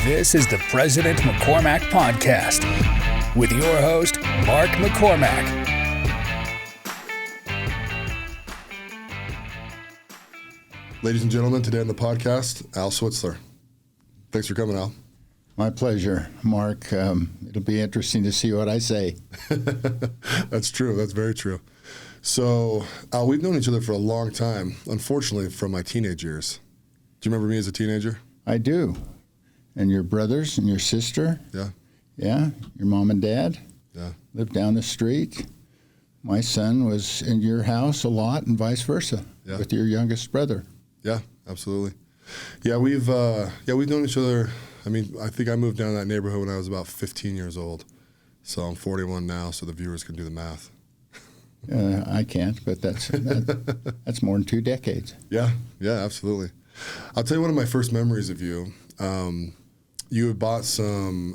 This is the President McCormack Podcast with your host, Mark McCormack. Ladies and gentlemen, today on the podcast, Al Switzler. Thanks for coming, Al. My pleasure, Mark. It'll be interesting to see what I say. That's true. That's very true. So, Al, we've known each other for a long time, unfortunately, from my teenage years. Do you remember me as a teenager? I do. And your brothers and your sister? Yeah. Yeah. Your mom and dad? Yeah. Lived down the street. My son was in your house a lot and vice versa with your youngest brother. Yeah, absolutely. Yeah, we've known each other. I mean, I think I moved down to that neighborhood when I was about 15 years old. So I'm 41 now, so the viewers can do the math. I can't, but that's more than 2 decades. Yeah, absolutely. I'll tell you one of my first memories of you. You had bought some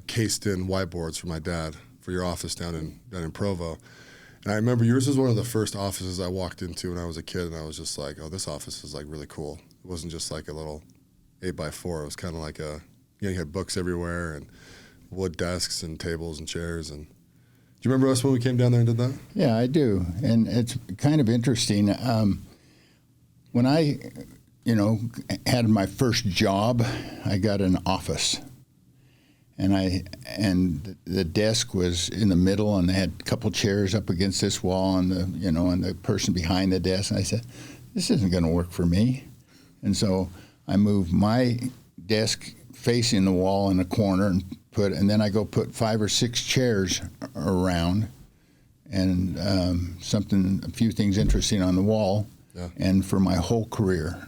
cased-in whiteboards for my dad for your office down in Provo. And I remember yours was one of the first offices I walked into when I was a kid, and I was just like, oh, this office is like really cool. It wasn't just like a little 8x4. It was kind of like you had books everywhere and wood desks and tables and chairs. And do you remember us when we came down there and did that? Yeah, I do. And it's kind of interesting. When I, had my first job, I got an office. And the desk was in the middle, and they had a couple chairs up against this wall, and the person behind the desk. And I said, "This isn't going to work for me." And so I moved my desk facing the wall in a corner, and then I go put 5 or 6 chairs around, and a few things interesting on the wall. Yeah. And for my whole career,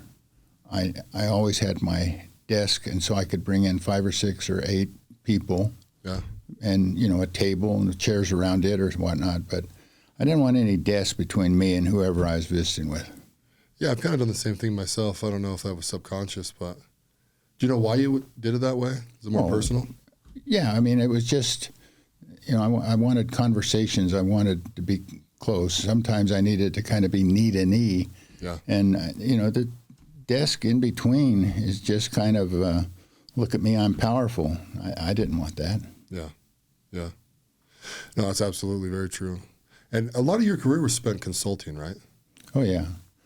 I always had my desk, and so I could bring in 5 or 6 or 8 people, and a table and the chairs around it or whatnot. But I didn't want any desk between me and whoever I was visiting with. Yeah, I've kind of done the same thing myself. I don't know if that was subconscious, but do you know why you did it that way? Is it more personal? Yeah, I mean, it was just, I wanted conversations. I wanted to be close. Sometimes I needed to kind of be knee to knee. Yeah. And, the desk in between is just kind of, look at me, I'm powerful. I didn't want that. Yeah. No, that's absolutely very true. And a lot of your career was spent consulting, right? Oh, yeah.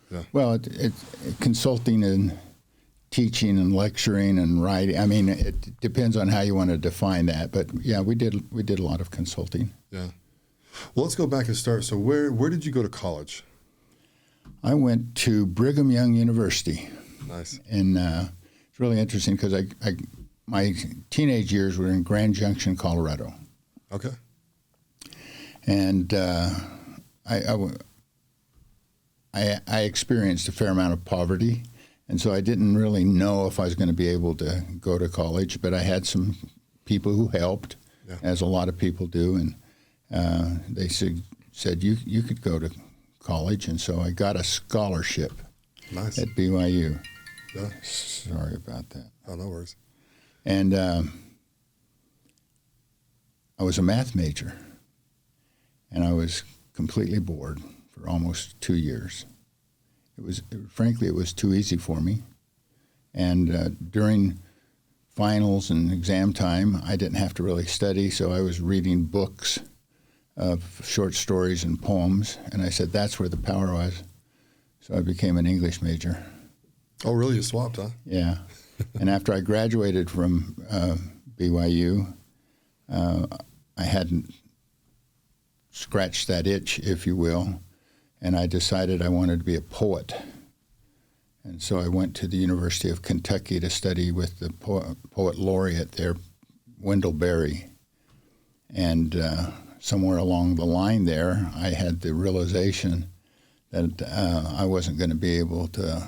Yeah. Well, it consulting and teaching and lecturing and writing. I mean, it depends on how you want to define that. But yeah, we did a lot of consulting. Yeah. Well, let's go back and start. So where did you go to college? I went to Brigham Young University. Nice. And it's really interesting because my teenage years were in Grand Junction, Colorado. Okay. And I experienced a fair amount of poverty, and so I didn't really know if I was going to be able to go to college, but I had some people who helped, as a lot of people do, and they said you could go to college, and so I got a scholarship. Nice. At BYU. Yeah. Sorry about that. Oh, no worries. And I was a math major, and I was completely bored for almost 2 years. Frankly, it was too easy for me. And during finals and exam time, I didn't have to really study, so I was reading books of short stories and poems, and I said that's where the power was. So I became an English major. Oh, really? You swapped, huh? Yeah. And after I graduated from BYU, I hadn't scratched that itch, if you will, and I decided I wanted to be a poet. And so I went to the University of Kentucky to study with the poet laureate there, Wendell Berry. And somewhere along the line there, I had the realization that I wasn't going to be able to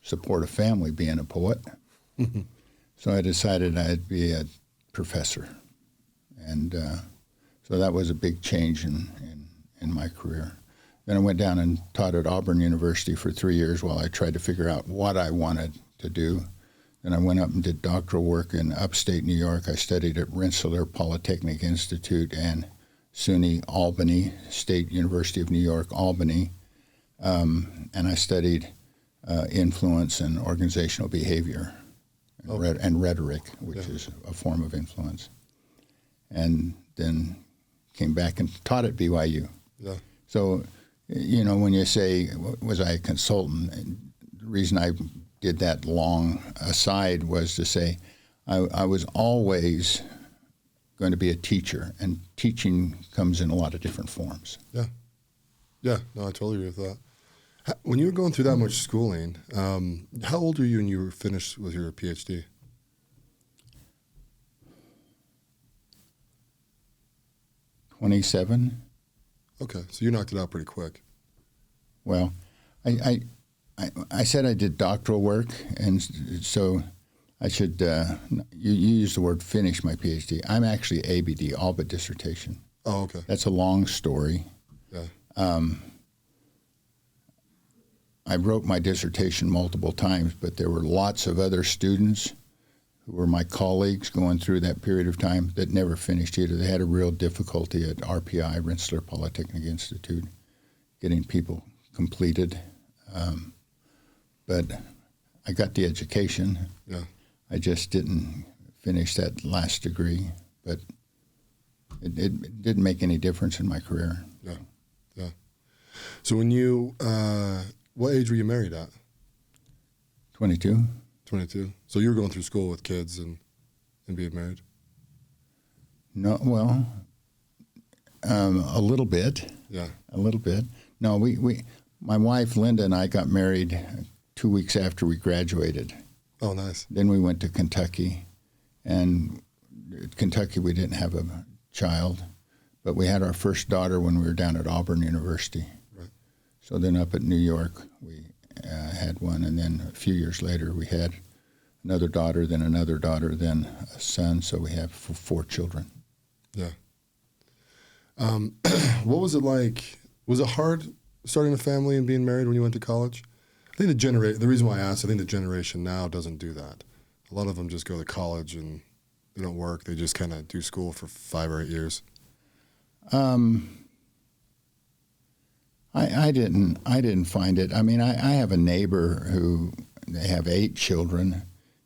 support a family being a poet. So I decided I'd be a professor. And so that was a big change in my career. Then I went down and taught at Auburn University for 3 years while I tried to figure out what I wanted to do. Then I went up and did doctoral work in upstate New York. I studied at Rensselaer Polytechnic Institute and SUNY Albany, State University of New York, Albany. And I studied influence and organizational behavior. and rhetoric, which is a form of influence. And then came back and taught at BYU. Yeah. So, when you say, was I a consultant, the reason I did that long aside was to say I was always going to be a teacher, and teaching comes in a lot of different forms. Yeah. Yeah, no, I totally agree with that. When you were going through that much schooling, how old were you when you were finished with your PhD? 27. Okay, so you knocked it out pretty quick. Well, I said I did doctoral work, and so I should, you used the word finish my PhD. I'm actually ABD, all but dissertation. Oh, okay. That's a long story. Yeah. I wrote my dissertation multiple times, but there were lots of other students who were my colleagues going through that period of time that never finished either. They had a real difficulty at RPI, Rensselaer Polytechnic Institute, getting people completed. But I got the education. Yeah. I just didn't finish that last degree, but it didn't make any difference in my career. Yeah. Yeah. So when you, what age were you married at? 22. 22. So you were going through school with kids and being married? No, well, a little bit. Yeah. A little bit. No, my wife Linda and I got married 2 weeks after we graduated. Oh, nice. Then we went to Kentucky, and at Kentucky we didn't have a child, but we had our first daughter when we were down at Auburn University. Right. So then up at New York we had one, and then a few years later we had another daughter, then a son, so we have 4 children. Yeah. What was it like? Was it hard starting a family and being married when you went to college? I think the reason why I asked, I think the generation now doesn't do that. A lot of them just go to college and they don't work. They just kind of do school for 5 or 8 years. I didn't find it. I mean, I have a neighbor who they have 8 children,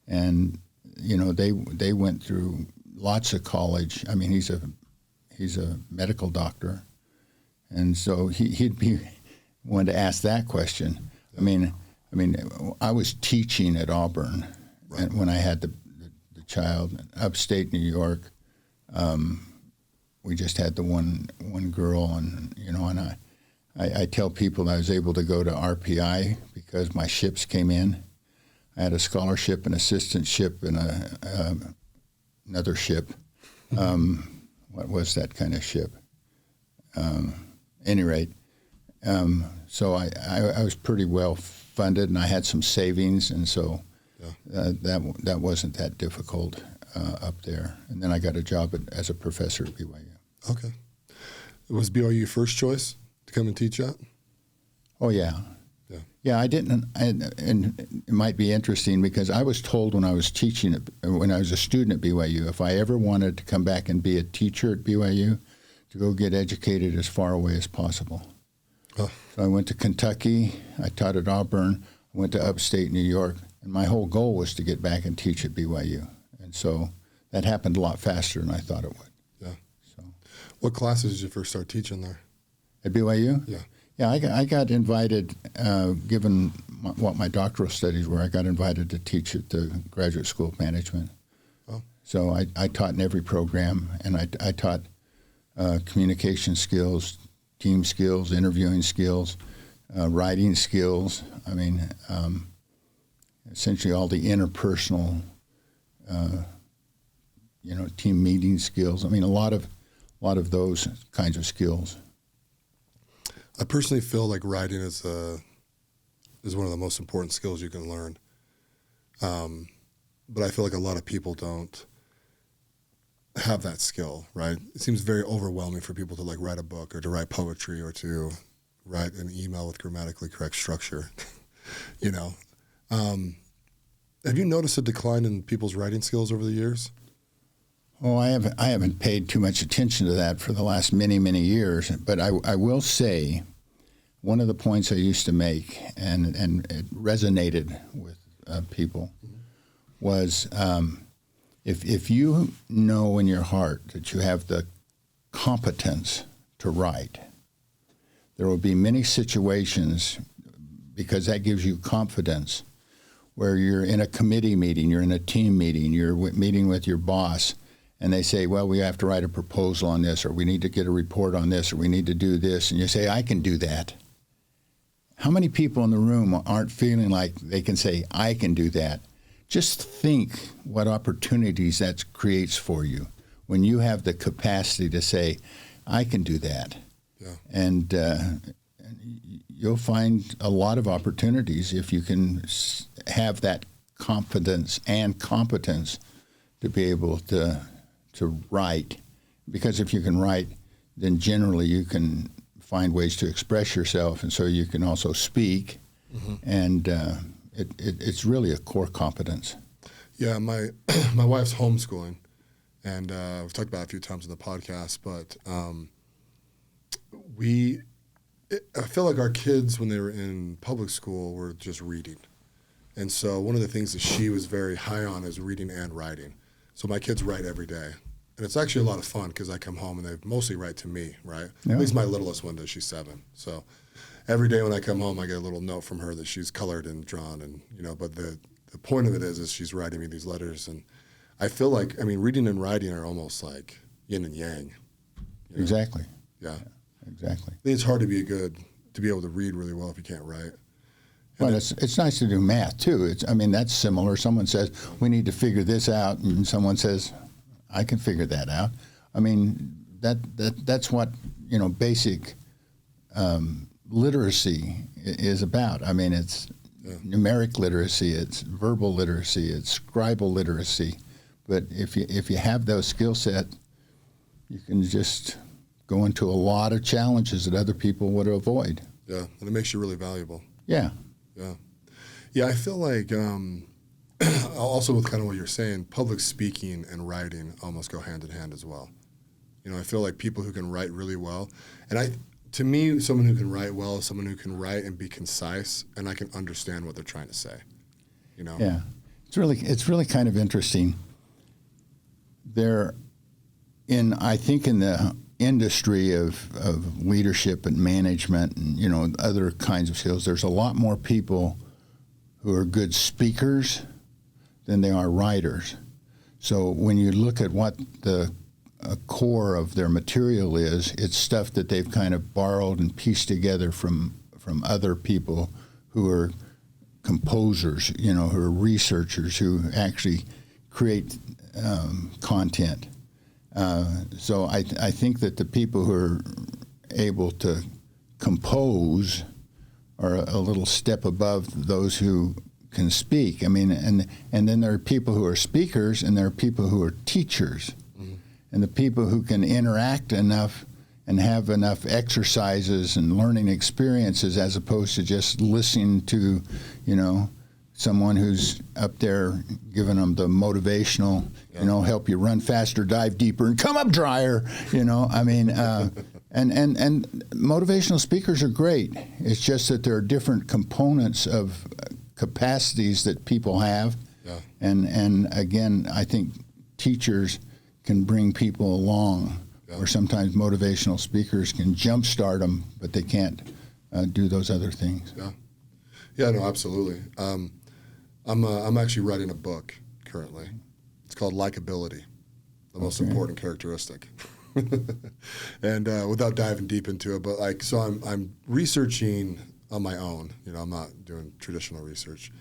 and they went through lots of college. I mean, he's a medical doctor, and so he'd be one to ask that question. I mean, I was teaching at Auburn, right, and when I had the child, upstate New York. We just had the one girl, and and I tell people I was able to go to RPI because my ships came in. I had a scholarship, an assistantship, and another ship. What was that kind of ship? Any rate, so I was pretty well funded, and I had some savings, and so that wasn't that difficult up there. And then I got a job as a professor at BYU. Okay. Was BYU your first choice to come and teach at? Oh, yeah. Yeah, I didn't, and it might be interesting because I was told when I was teaching, when I was a student at BYU, if I ever wanted to come back and be a teacher at BYU, to go get educated as far away as possible. Oh. So I went to Kentucky, I taught at Auburn, I went to upstate New York, and my whole goal was to get back and teach at BYU. And so that happened a lot faster than I thought it would. Yeah. So, what classes did you first start teaching there? At BYU? Yeah. Yeah, I got invited, given what my doctoral studies were, I got invited to teach at the Graduate School of Management. Oh. So I taught in every program, and I taught communication skills, team skills, interviewing skills, writing skills. I mean, essentially all the interpersonal, team meeting skills. I mean, a lot of those kinds of skills. I personally feel like writing is one of the most important skills you can learn. But I feel like a lot of people don't have that skill, right? It seems very overwhelming for people to like write a book or to write poetry or to write an email with grammatically correct structure. Have you noticed a decline in people's writing skills over the years? Oh, I haven't paid too much attention to that for the last many, many years. But I will say, one of the points I used to make, and it resonated with people, was if you know in your heart that you have the competence to write, there will be many situations, because that gives you confidence, where you're in a committee meeting, you're in a team meeting, you're meeting with your boss, and they say, well, we have to write a proposal on this, or we need to get a report on this, or we need to do this, and you say, I can do that. How many people in the room aren't feeling like they can say, I can do that? Just think what opportunities that creates for you when you have the capacity to say, I can do that. Yeah. And you'll find a lot of opportunities if you can have that confidence and competence to be able to write. Because if you can write, then generally you can find ways to express yourself, and so you can also speak. Mm-hmm. And it's really a core competence. Yeah, my wife's homeschooling, and we've talked about it a few times on the podcast, but I feel like our kids, when they were in public school, were just reading. And so one of the things that she was very high on is reading and writing. So my kids write every day. And it's actually a lot of fun because I come home and they mostly write to me, right? Yeah. At least my littlest one does. She's 7. So every day when I come home, I get a little note from her that she's colored and drawn. And, but the point of it is she's writing me these letters. And I feel like, reading and writing are almost like yin and yang. Exactly. Yeah. Exactly. I think it's hard to be able to read really well if you can't write. Well, it's nice to do math too. That's similar. Someone says we need to figure this out, and someone says, I can figure that out. That's what basic literacy is about. It's numeric literacy, it's verbal literacy, it's scribal literacy. But if you have those skill sets, you can just go into a lot of challenges that other people would avoid. Yeah, and it makes you really valuable. Yeah. Yeah. Yeah, I feel like also with kind of what you're saying, public speaking and writing almost go hand in hand as well. I feel like people who can write really well, and to me, someone who can write well is someone who can write and be concise, and I can understand what they're trying to say. Yeah, it's really kind of interesting. I think in the industry of leadership and management and other kinds of skills, there's a lot more people who are good speakers than they are writers. So when you look at what the core of their material is, it's stuff that they've kind of borrowed and pieced together from other people who are composers, who are researchers, who actually create content. So I think that the people who are able to compose are a little step above those who can speak. And then there are people who are speakers, and there are people who are teachers. Mm-hmm. And the people who can interact enough and have enough exercises and learning experiences, as opposed to just listening to, someone who's up there giving them the motivational, help you run faster, dive deeper, and come up drier, And motivational speakers are great. It's just that there are different components of capacities that people have. Yeah. And again, I think teachers can bring people along, or sometimes motivational speakers can jumpstart them, but they can't do those other things. Yeah. Yeah, no, absolutely. I'm actually writing a book currently. It's called Likability, the most important characteristic. And without diving deep into it, but I'm researching on my own. I'm not doing traditional research,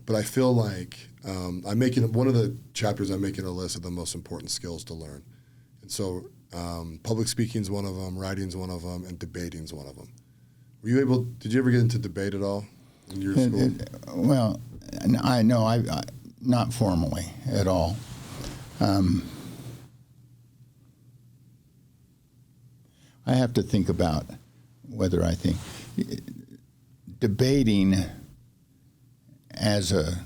but I feel like I'm making one of the chapters. I'm making a list of the most important skills to learn, and so public speaking is one of them, writing is one of them, and debating is one of them. Did you ever get into debate at all in your school? Well, I know I not formally at all. I have to think about whether I think debating as a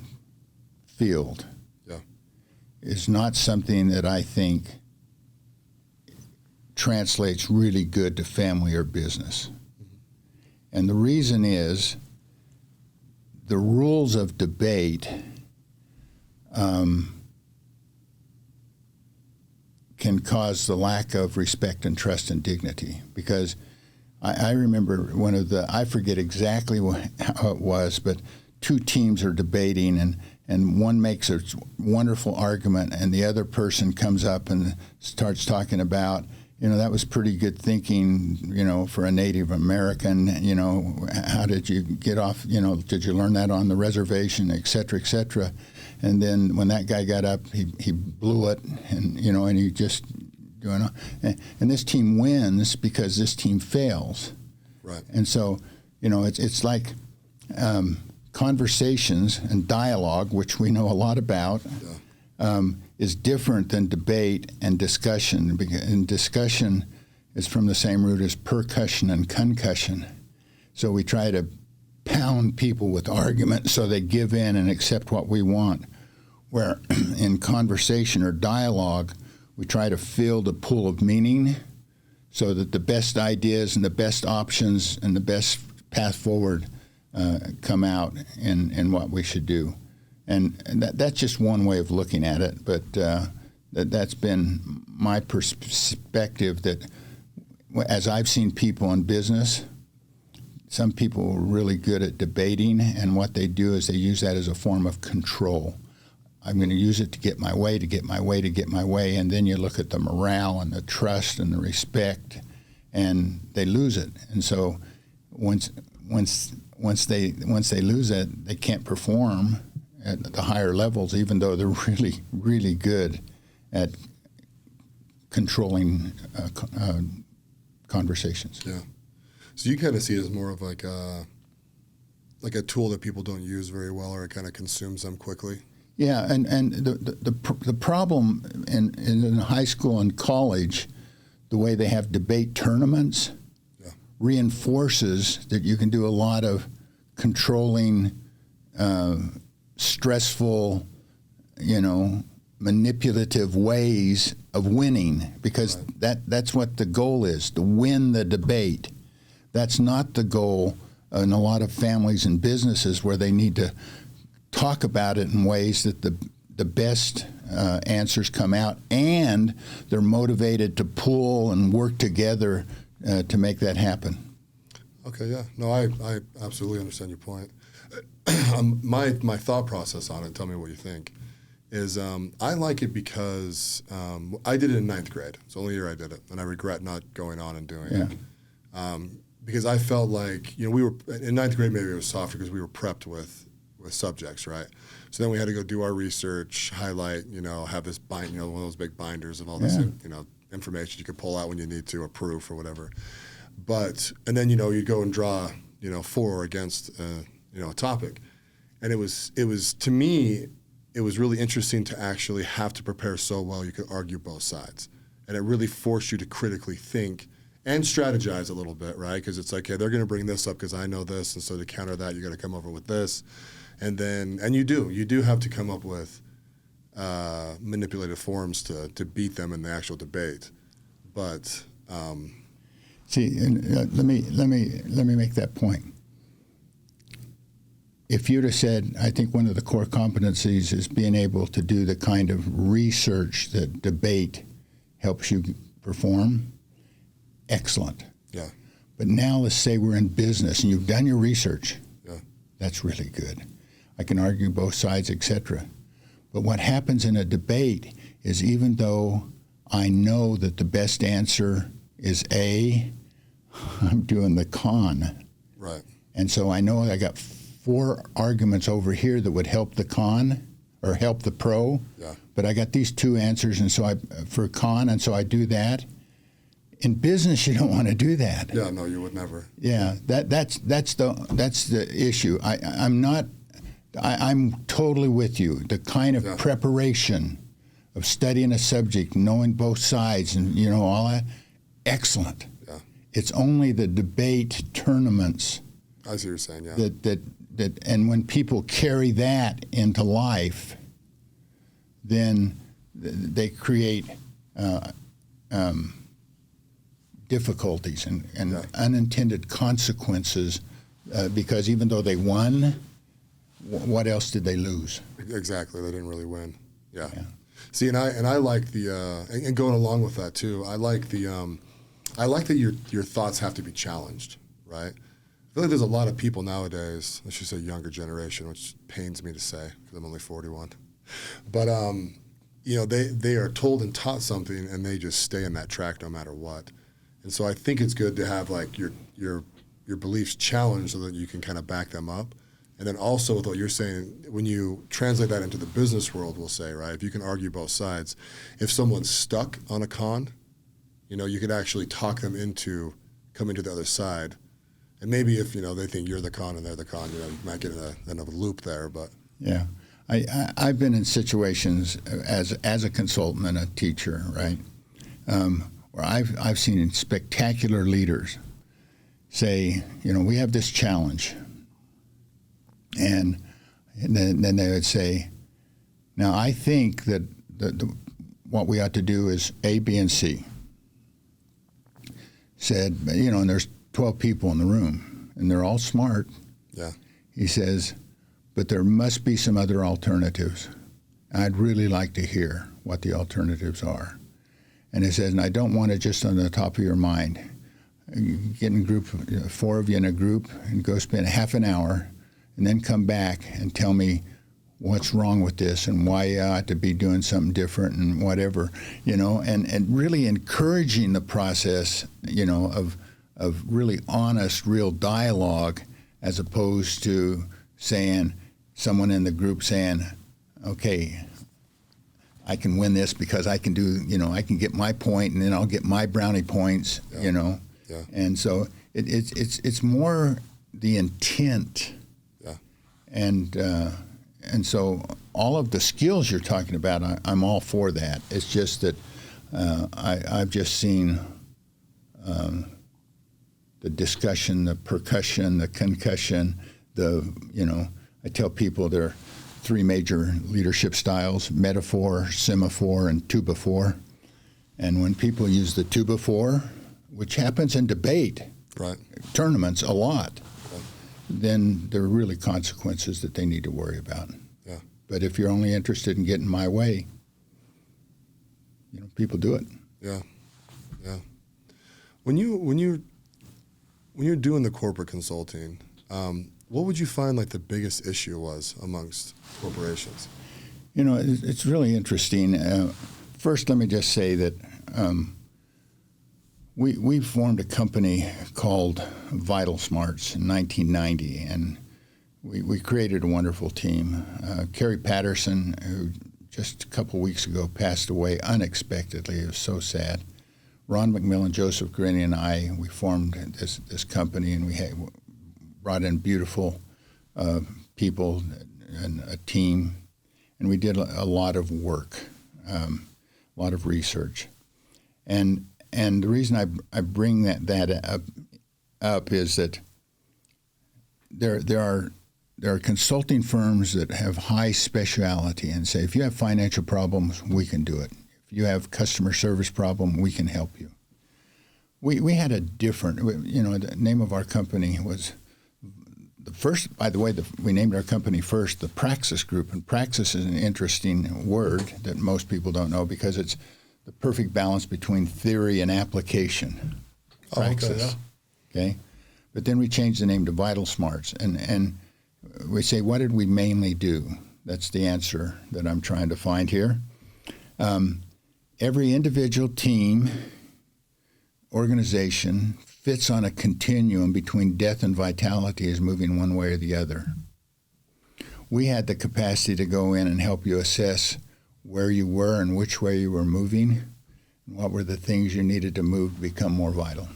field is not something that I think translates really good to family or business. Mm-hmm. And the reason is the rules of debate can cause the lack of respect and trust and dignity. Because I remember I forget exactly how it was, but two teams are debating, and one makes a wonderful argument, and the other person comes up and starts talking about, that was pretty good thinking, for a Native American, how did you get off, did you learn that on the reservation, et cetera, et cetera. And then when that guy got up, he blew it, and, and he just, and this team wins because this team fails. Right. And so, it's like conversations and dialogue, which we know a lot about, is different than debate and discussion. And discussion is from the same root as percussion and concussion. So we try to pound people with argument so they give in and accept what we want. Where in conversation or dialogue, we try to fill the pool of meaning so that the best ideas and the best options and the best path forward come out in what we should do. And that's just one way of looking at it, but that's been my perspective, that as I've seen people in business, some people are really good at debating, and what they do is they use that as a form of control. I'm going to use it to get my way, to get my way, to get my way, and then you look at the morale and the trust and the respect, and they lose it. And so once they lose it, they can't perform at the higher levels, even though they're really, really good at controlling conversations. Yeah. So you kind of see it as more of like a tool that people don't use very well, or it kind of consumes them quickly. Yeah, and the problem in high school and college, the way they have debate tournaments, reinforces that you can do a lot of controlling, stressful, manipulative ways of winning, because that's what the goal is, to win the debate. That's not the goal in a lot of families and businesses, where they need to talk about it in ways that the best answers come out, and they're motivated to pull and work together to make that happen. Okay, yeah. No, I absolutely understand your point. My thought process on it, tell me what you think, is I like it because I did it in 9th grade. It's the only year I did it, and I regret not going on and doing it. Because I felt like, we were, in 9th grade maybe it was softer because we were prepped with subjects, right? So then we had to go do our research, highlight, have this one of those big binders of all this, information you could pull out when you need to, or proof or whatever. And then, you go and draw, for or against, a topic. And it was, to me, it was really interesting to actually have to prepare so well you could argue both sides. And it really forced you to critically think and strategize a little bit, right? Because it's like, hey, they're going to bring this up because I know this, and so to counter that, you got to come over with this. And you do have to come up with manipulative forms to beat them in the actual debate. But see, and let me make that point. If you'd have said, I think one of the core competencies is being able to do the kind of research that debate helps you perform, excellent. Yeah. But now let's say we're in business and you've done your research. Yeah. That's really good. I can argue both sides, etc. But what happens in a debate is, even though I know that the best answer is A, I'm doing the con. Right. And so I know I got 4 arguments over here that would help the con or help the pro. Yeah. But I got these 2 answers, and so for con, and so I do that. In business, you don't want to do that. Yeah, no, you would never. Yeah, that's the issue. I'm totally with you. The kind of preparation of studying a subject, knowing both sides, and all that, excellent. Yeah. It's only the debate tournaments. I see what you're saying. Yeah. That and when people carry that into life, then they create difficulties and unintended consequences, because even though they won, what else did they lose? Exactly. They didn't really win. Yeah. See, and I like and going along with that too. I like that your thoughts have to be challenged, right? I feel like there's a lot of people nowadays, let's just say younger generation, which pains me to say because I'm only 41. But they are told and taught something, and they just stay in that track no matter what. And so I think it's good to have like your beliefs challenged so that you can kind of back them up. And then also with what you're saying, when you translate that into the business world, we'll say, right, if you can argue both sides, if someone's stuck on a con, you could actually talk them into coming to the other side. And maybe if, they think you're the con and they're the con, you might get in a loop there. But yeah, I've been in situations as a consultant and a teacher, right, where I've seen spectacular leaders say, we have this challenge. And then they would say, now I think that what we ought to do is A, B, and C. Said, and there's 12 people in the room, and they're all smart. Yeah. He says, but there must be some other alternatives. I'd really like to hear what the alternatives are. And he says, and I don't want it just on the top of your mind. Get in a group, 4 of you in a group, and go spend half an hour, and then come back and tell me what's wrong with this and why you ought to be doing something different and whatever, and really encouraging the process, of really honest, real dialogue, as opposed to someone in the group saying, okay, I can win this because I can do, I can get my point and then I'll get my brownie points, Yeah. And so it's more the intent. And so all of the skills you're talking about, I'm all for that. It's just that I've just seen the discussion, the percussion, the concussion, I tell people there are 3 major leadership styles: metaphor, semaphore, and two-before. And when people use the two-before, which happens in debate, right, tournaments a lot, then there are really consequences that they need to worry about. Yeah. But if you're only interested in getting my way, people do it. Yeah. Yeah. When you're doing the corporate consulting, what would you find like the biggest issue was amongst corporations? It's really interesting. First, let me just say that we formed a company called Vital Smarts in 1990, and we created a wonderful team. Carrie Patterson, who just a couple weeks ago passed away unexpectedly, it was so sad. Ron McMillan, Joseph Graney, and we formed this company, and we brought in beautiful people and a team, and we did a lot of work, a lot of research. And the reason I bring that up is that there are consulting firms that have high speciality and say, if you have financial problems, we can do it. If you have customer service problem, we can help you. We had a different, the name of our company was the first, by the way, we named our company first the Praxis Group. And Praxis is an interesting word that most people don't know because it's the perfect balance between theory and application. Praxis. Okay. But then we changed the name to Vital Smarts. And we say, what did we mainly do? That's the answer that I'm trying to find here. Every individual team, organization fits on a continuum between death and vitality, is moving one way or the other. We had the capacity to go in and help you assess where you were and which way you were moving, and what were the things you needed to move to become more vital.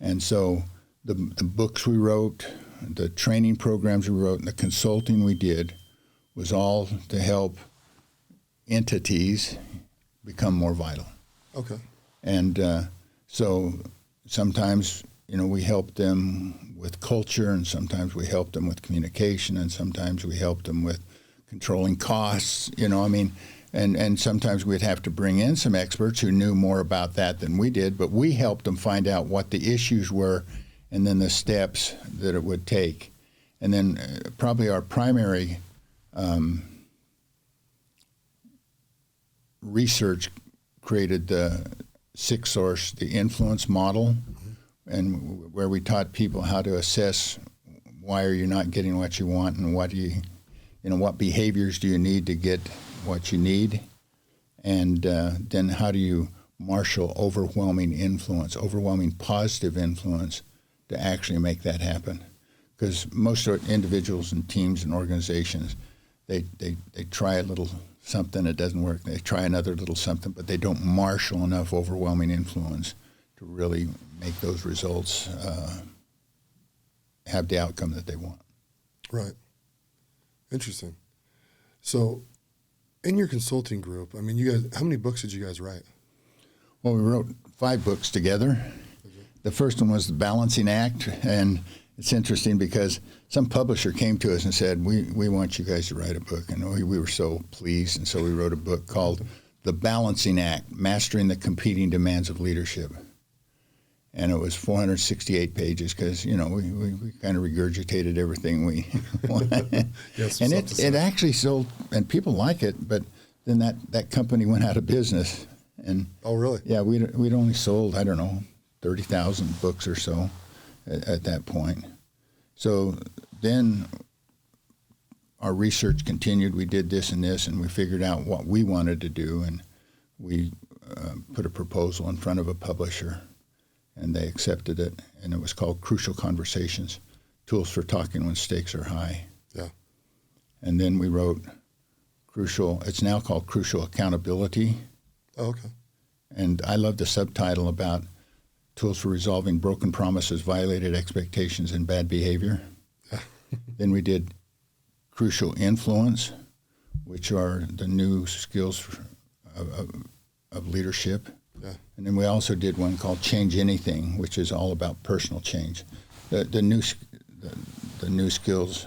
And so the books we wrote, the training programs we wrote, and the consulting we did was all to help entities become more vital. Okay. And so sometimes, we help them with culture, and sometimes we help them with communication, and sometimes we help them with controlling costs, and sometimes we'd have to bring in some experts who knew more about that than we did, but we helped them find out what the issues were and then the steps that it would take. And then probably our primary research created the six source, the influence model, and where we taught people how to assess why are you not getting what you want, and what behaviors do you need to get what you need, and then how do you marshal overwhelming positive influence to actually make that happen. Because most individuals and teams and organizations, they try a little something, it doesn't work. They try another little something, but they don't marshal enough overwhelming influence to really make those results have the outcome that they want. Right. Interesting. So in your consulting group, I mean, you guys, how many books did you guys write? Well, we wrote 5 books together. The first one was The Balancing Act, and it's interesting because some publisher came to us and said, we want you guys to write a book. And we were so pleased, and so we wrote a book called The Balancing Act, Mastering the Competing Demands of Leadership. And it was 468 pages because, we kind of regurgitated everything we wanted. Yes, and it actually sold, and people like it, but then that company went out of business. And oh, really? Yeah, we'd only sold, 30,000 books or so at that point. So then our research continued. We did this and this, and we figured out what we wanted to do, and we put a proposal in front of a publisher, and they accepted it, and it was called Crucial Conversations, Tools for Talking When Stakes Are High. Yeah. And then we wrote it's now called Crucial Accountability. Oh, okay. And I love the subtitle about Tools for Resolving Broken Promises, Violated Expectations, and Bad Behavior. Then we did Crucial Influence, which are the new skills of leadership. Yeah. And then we also did one called Change Anything, which is all about personal change. The new skills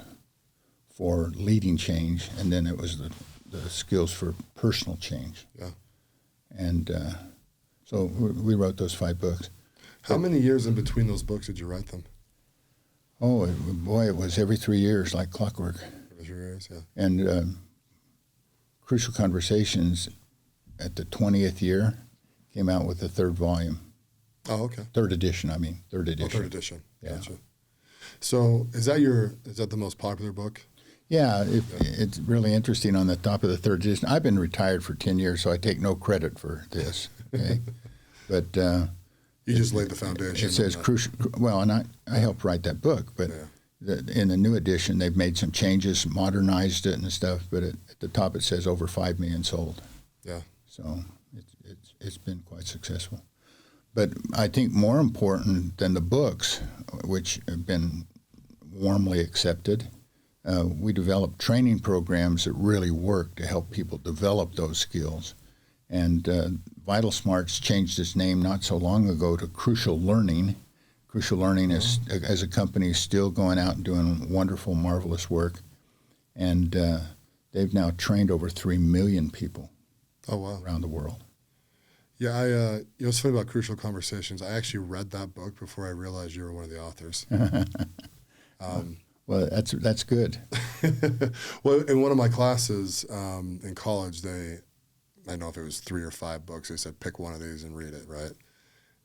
for leading change, and then it was the skills for personal change. Yeah. And so we wrote those 5 books. How many years in between those books did you write them? Oh, boy, it was every 3 years, like clockwork. Every 3 years, yeah. And Crucial Conversations, at the 20th year, came out with the 3rd volume. Oh, okay. 3rd edition. Oh, 3rd edition. Yeah. Gotcha. So is that the most popular book? Yeah, it's really interesting on the top of the 3rd edition. I've been retired for 10 years, so I take no credit for this. Okay? But you just laid the foundation. It says crucial. Well, and I helped write that book, but in the new edition, they've made some changes, modernized it and stuff. But at the top, it says over 5 million sold. Yeah. So it's been quite successful. But I think more important than the books, which have been warmly accepted, we developed training programs that really work to help people develop those skills. And Vital Smarts changed its name not so long ago to Crucial Learning. Crucial Learning is, as a company, still going out and doing wonderful, marvelous work. And they've now trained over 3 million people around the world. Yeah, it's funny about Crucial Conversations. I actually read that book before I realized you were one of the authors. Well, that's good. Well, in one of my classes in college, I don't know if it was 3 or 5 books. They said pick one of these and read it, right?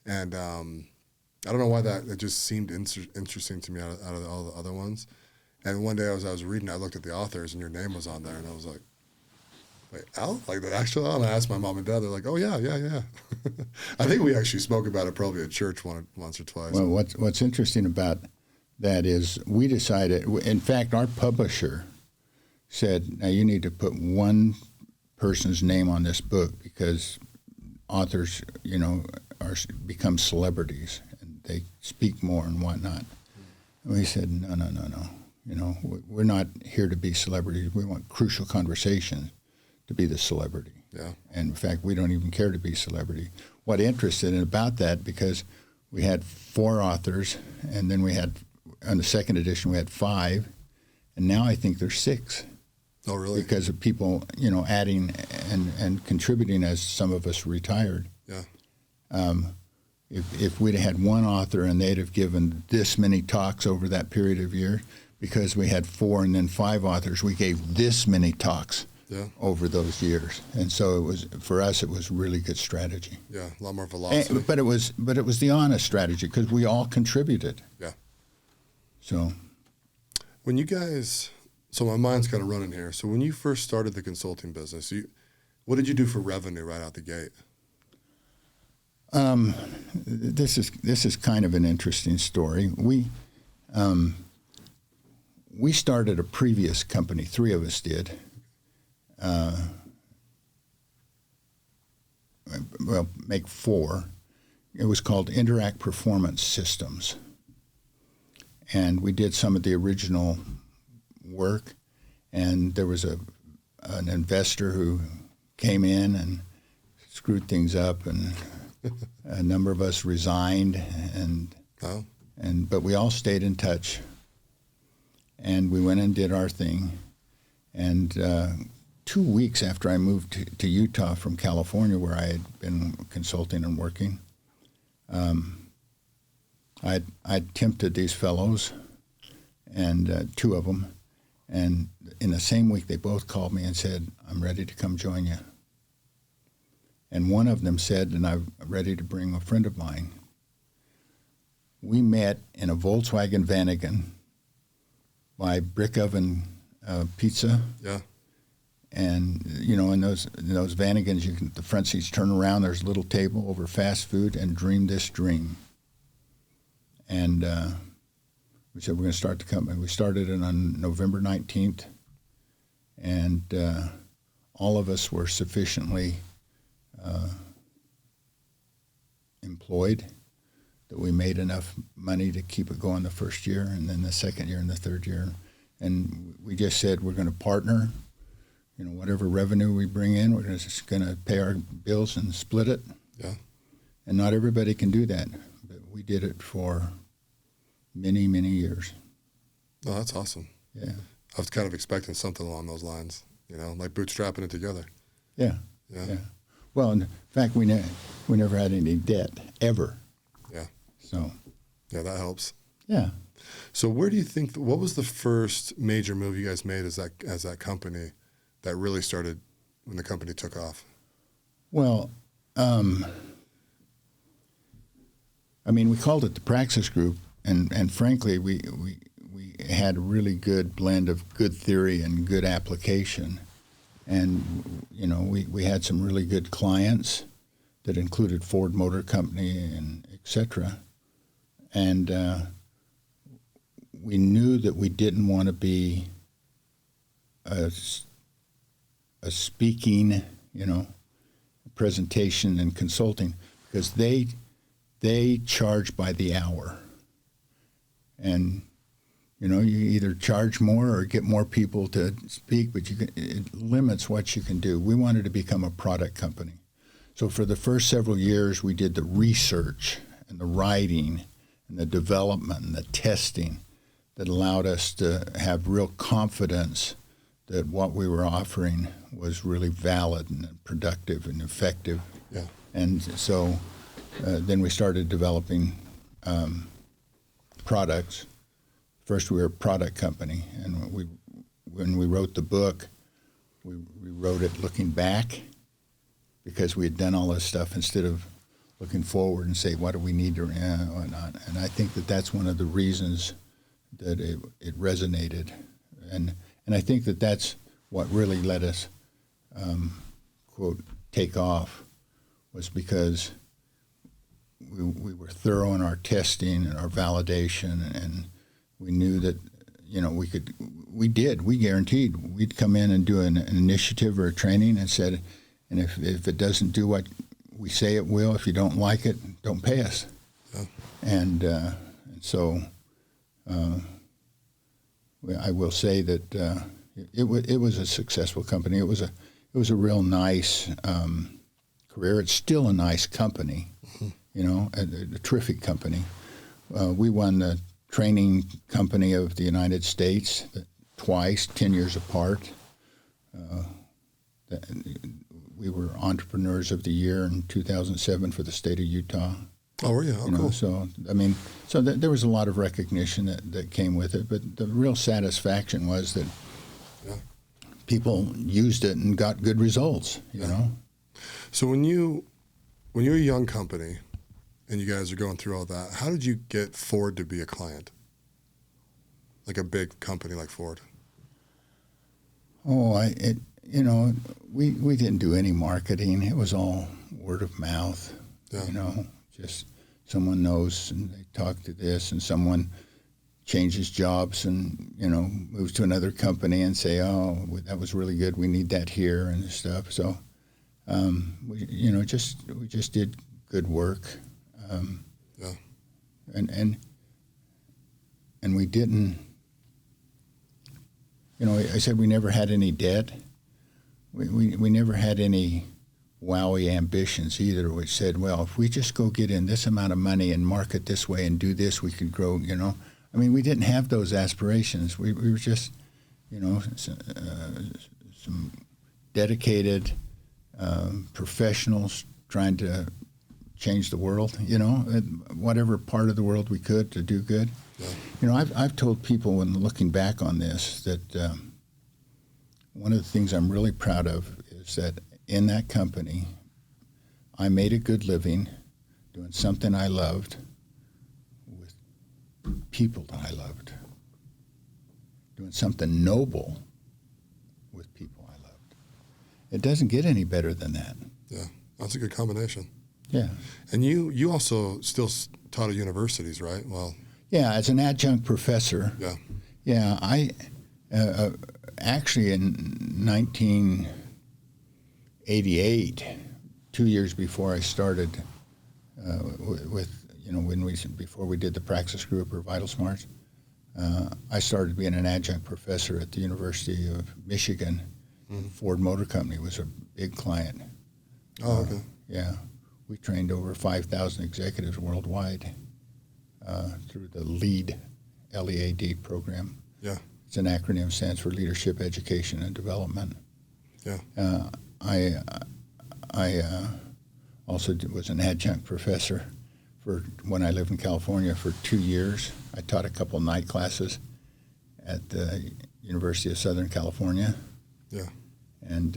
And I don't know why it just seemed interesting to me out of all the other ones. And one day as I was reading, I looked at the authors and your name was on there, and I was like, "Wait, Al? Like the actual Al?" And I asked my mom and dad. They're like, "Oh yeah." I think we actually spoke about it probably at church once or twice. Well, what's interesting about that is we decided. In fact, our publisher said, "Now you need to put one person's name on this book because authors, become celebrities and they speak more and whatnot." And we said, "No. We're not here to be celebrities. We want Crucial Conversations to be the celebrity." Yeah. And in fact, we don't even care to be celebrity. What interested in about that, because we had 4 authors, and then we had, on the 2nd edition, we had 5, and now I think there's 6. Oh, really? Because of people, adding and contributing as some of us retired. Yeah. If we'd had one author and they'd have given this many talks over that period of years, because we had 4 and then 5 authors, we gave this many talks over those years. And so it was, for us, it was really good strategy. Yeah, a lot more velocity. But it was the honest strategy because we all contributed. Yeah. So when you guys, so my mind's kind of running here. So when you first started the consulting business, what did you do for revenue right out the gate? This is kind of an interesting story. We started a previous company. 3 of us did. Well, make 4. It was called Interact Performance Systems, and we did some of the original work. And there was an investor who came in and screwed things up, and a number of us resigned, but we all stayed in touch. And we went and did our thing. And 2 weeks after I moved to Utah from California, where I had been consulting and working, I'd tempted these fellows, and 2 of them. And in the same week, they both called me and said, "I'm ready to come join you." And one of them said, "And I'm ready to bring a friend of mine." We met in a Volkswagen Vanagon by Brick Oven Pizza. Yeah. And, in those Vanagons, the front seats turn around, there's a little table over fast food, and dream this dream. And we said, we're going to start the company. We started it on November 19th, and all of us were sufficiently employed that we made enough money to keep it going the first year, and then the second year and the third year. And we just said we're going to partner. Whatever revenue we bring in, we're just going to pay our bills and split it. Yeah. And not everybody can do that, but we did it for many, many years. Oh, that's awesome. Yeah. I was kind of expecting something along those lines, like bootstrapping it together. Yeah. Yeah. Well, in fact, we never had any debt, ever. Yeah. So. Yeah, that helps. Yeah. So where do you think, what was the first major move you guys made as that company that really started when the company took off? Well, we called it the Praxis Group, and frankly, we had a really good blend of good theory and good application. And, we had some really good clients that included Ford Motor Company and et cetera. And we knew that we didn't want to be a speaking, presentation and consulting, because they charge by the hour. And, you either charge more or get more people to speak, but it limits what you can do. We wanted to become a product company. So for the first several years, we did the research and the writing and the development and the testing that allowed us to have real confidence that what we were offering was really valid and productive and effective. Yeah. And so then we started developing products. First, we were a product company, and when we wrote the book, we wrote it looking back, because we had done all this stuff instead of looking forward and say, what do we need to, whatnot. And I think that that's one of the reasons that it resonated. And I think that that's what really let us, quote, take off, was because we were thorough in our testing and our validation, and we knew that, we guaranteed we'd come in and do an initiative or a training and said, and if it doesn't do what we say it will, if you don't like it, don't pay us. Yeah. And so I will say that it was a successful company. It was a real nice career. It's still a nice company, a terrific company. We won the training company of the United States twice, 10 years apart. We were Entrepreneurs of the Year in 2007 for the state of Utah. Oh, were you? Oh, cool. So I mean, there was a lot of recognition that came with it, but the real satisfaction was that people used it and got good results. You know. So when you're a young company and you guys are going through all that, how did you get Ford to be a client? Like a big company like Ford. Oh, we didn't do any marketing. It was all word of mouth. Yeah. You know, just someone knows and they talk to this, and someone changes jobs and moves to another company and say, oh, that was really good. We need that here and stuff. So, we just did good work. And we didn't. I said we never had any debt. We never had any wowie ambitions either, which said, well, if we just go get in this amount of money and market this way and do this, we could grow, I mean, we didn't have those aspirations. We were just, some dedicated professionals trying to change the world, whatever part of the world we could to do good. Yeah. I've told people when looking back on this that one of the things I'm really proud of is that in that company, I made a good living doing something I loved with people that I loved, doing something noble with people I loved. It doesn't get any better than that. Yeah, that's a good combination. Yeah. And you also still taught at universities, right? Well. Yeah, as an adjunct professor. Yeah. Yeah, I actually in 1988, 2 years before I started before we did the Praxis Group or Vital Smarts, I started being an adjunct professor at the University of Michigan. Mm-hmm. Ford Motor Company was a big client. Oh, okay. Yeah, we trained over 5,000 executives worldwide. Through the LEAD program. Yeah. It's an acronym, stands for Leadership, Education, and Development. Yeah. I also was an adjunct professor when I lived in California for 2 years. I taught a couple night classes at the University of Southern California. Yeah. And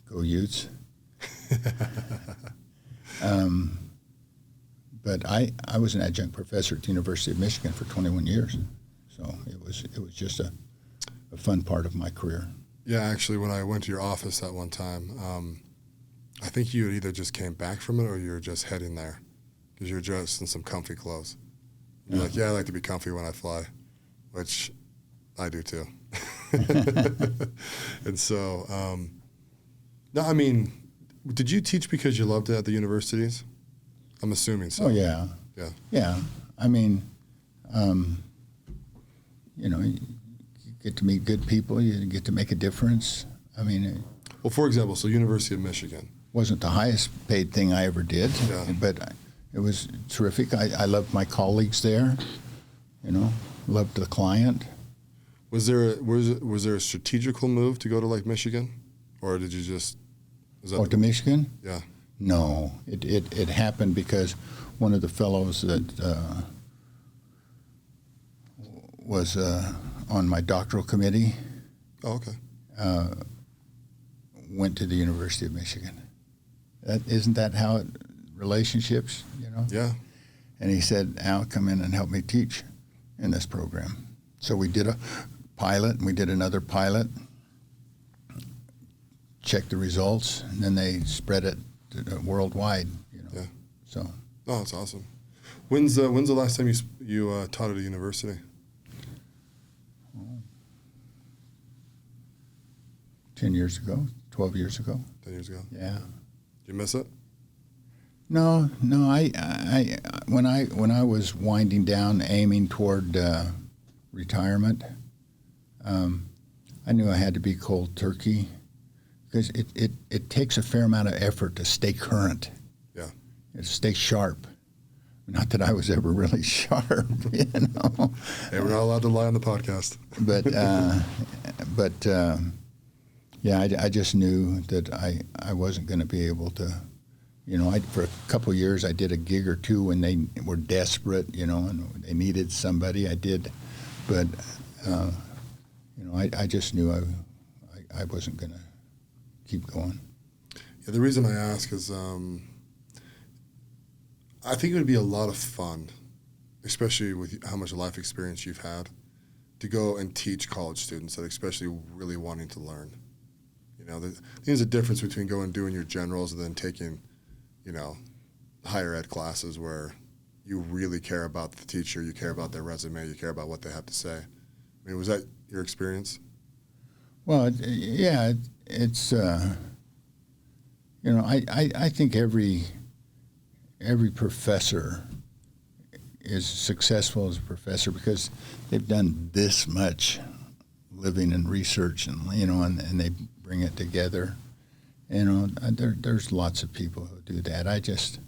go Utes. But I was an adjunct professor at the University of Michigan for 21 years, so it was just a fun part of my career. Yeah, actually, when I went to your office that one time, I think you had either just came back from it or you were just heading there because you were dressed in some comfy clothes. You're like, yeah, I like to be comfy when I fly, which I do too. And so, no, I mean, did you teach because you loved it at the universities? I'm assuming so. Oh, yeah. Yeah. Yeah. I mean, you get to meet good people. You get to make a difference. I mean. Well, for example, so University of Michigan. Wasn't the highest paid thing I ever did, but it was terrific. I loved my colleagues there, loved the client. Was there a strategical move to go to like Michigan? Or did you just... to Michigan? Yeah. No, it happened because one of the fellows that was on my doctoral committee went to the University of Michigan. Isn't that how relationships, Yeah. And he said, Al, come in and help me teach in this program. So we did a pilot, and we did another pilot, checked the results, and then they spread it worldwide, Yeah. So. Oh, that's awesome. When's the last time you taught at a university? 10 years ago, 12 years ago. 10 years ago. Yeah. Did you miss it? No. I when I was winding down, aiming toward retirement, I knew I had to be cold turkey. Because it takes a fair amount of effort to stay current. Yeah. To stay sharp. Not that I was ever really sharp, Hey, we're not allowed to lie on the podcast. I just knew that I wasn't going to be able to For a couple of years I did a gig or two when they were desperate, and they needed somebody. I did, but I just knew I wasn't going to keep going. Yeah, the reason I ask is I think it would be a lot of fun, especially with how much life experience you've had, to go and teach college students that especially really wanting to learn. There's a difference between going and doing your generals and then taking, higher ed classes where you really care about the teacher, you care about their resume, you care about what they have to say. I mean, was that your experience? Well, yeah, it's I think every professor is successful as a professor because they've done this much living and research, and and they bring it together. There's lots of people who do that. I just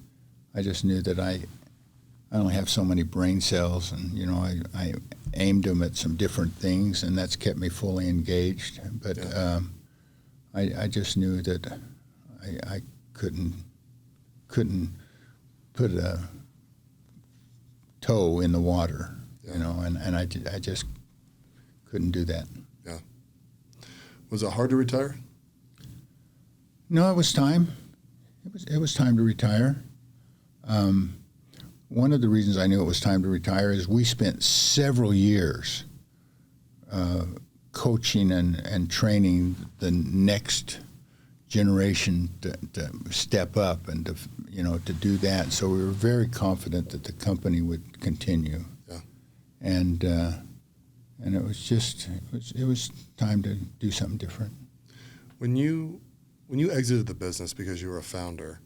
knew that I only have so many brain cells, and I aimed them at some different things, and that's kept me fully engaged. But I just knew that I couldn't put a toe in the water, and I just couldn't do that. Yeah. Was it hard to retire? No, it was time. It was time to retire. One of the reasons I knew it was time to retire is we spent several years coaching and training the next generation to step up and to do that. So we were very confident that the company would continue. Yeah. And it was time to do something different. When you exited the business because you were a founder,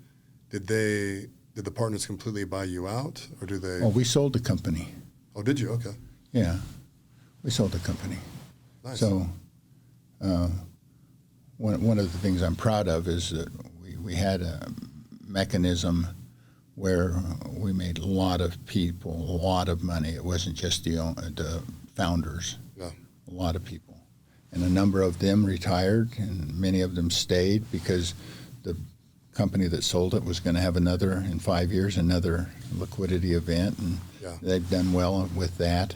did the partners completely buy you out, or do they? Oh, we sold the company. Oh, did you? Okay. Yeah, we sold the company. Nice. So one of the things I'm proud of is that we had a mechanism where we made a lot of people a lot of money. It wasn't just the founders. Yeah. A lot of people. And a number of them retired, and many of them stayed because the company that sold it was going to have in 5 years, another liquidity event, and they've done well with that.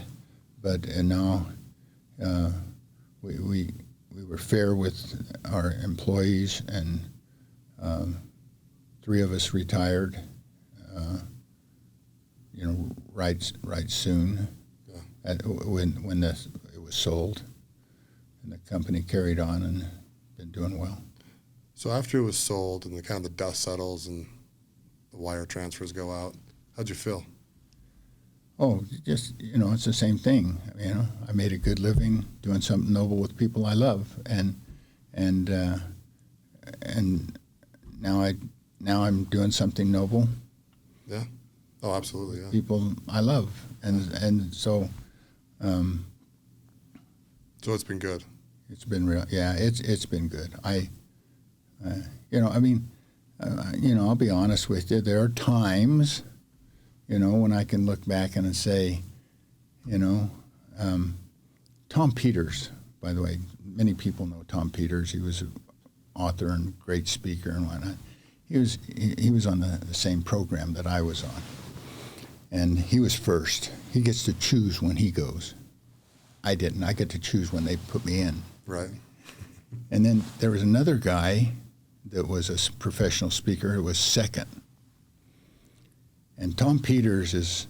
But now we were fair with our employees, and 3 of us retired, right soon when it was sold. And the company carried on and been doing well. So after it was sold and the dust settles and the wire transfers go out, how'd you feel? Oh, just, it's the same thing. I made a good living doing something noble with people I love, and now I'm doing something noble. Yeah. Oh, absolutely. Yeah. People I love, and so. So it's been good. It's been real. Yeah, it's been good. I'll be honest with you. There are times, when I can look back and say, Tom Peters, by the way, many people know Tom Peters. He was an author and great speaker and whatnot. He was on the same program that I was on, and he was first. He gets to choose when he goes. I didn't. I get to choose when they put me in. Right. And then there was another guy that was a professional speaker who was second. And Tom Peters is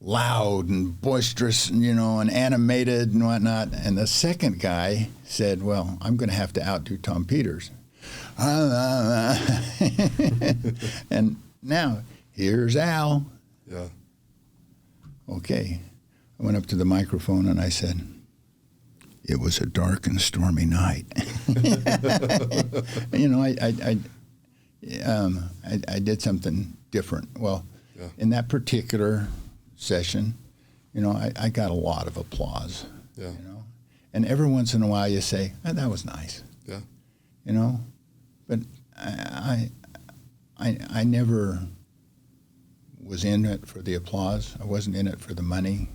loud and boisterous, and animated and whatnot. And the second guy said, well, I'm going to have to outdo Tom Peters. And now, here's Al. Yeah. Okay. I went up to the microphone and I said, it was a dark and stormy night. I did something different. Well, in that particular session, I got a lot of applause. Yeah. And every once in a while you say, oh, that was nice. Yeah. But I never was in it for the applause. I wasn't in it for the money.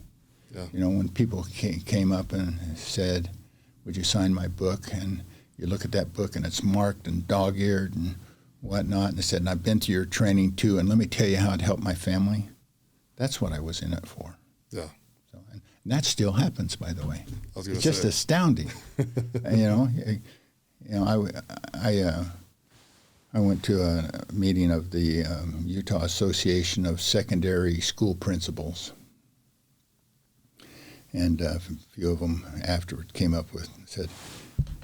Yeah. When people came up and said, would you sign my book? And you look at that book and it's marked and dog-eared and whatnot. And I said, and I've been to your training too, and let me tell you how it helped my family. That's what I was in it for. Yeah. So, and that still happens, by the way. It's just astounding. I went to a meeting of the Utah Association of Secondary School Principals, and a few of them afterward came up with said,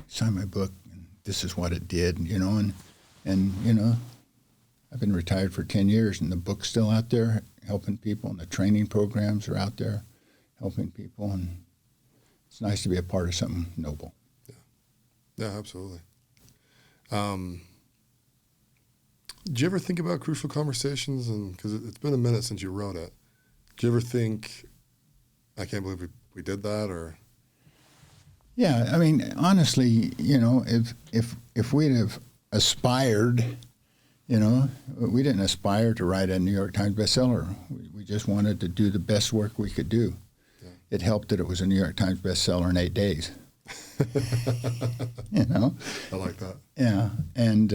"Sign my book, and this is what it did," and I've been retired for 10 years, and the book's still out there helping people, and the training programs are out there helping people, and it's nice to be a part of something noble. Yeah, absolutely. Did you ever think about Crucial Conversations? And because it's been a minute since you wrote it, did you ever think, I can't believe we did that? Or yeah, I mean, honestly, if we'd have aspired, we didn't aspire to write a New York Times bestseller. We just wanted to do the best work we could do. Yeah. It helped that it was a New York Times bestseller in 8 days. I like that. Yeah, and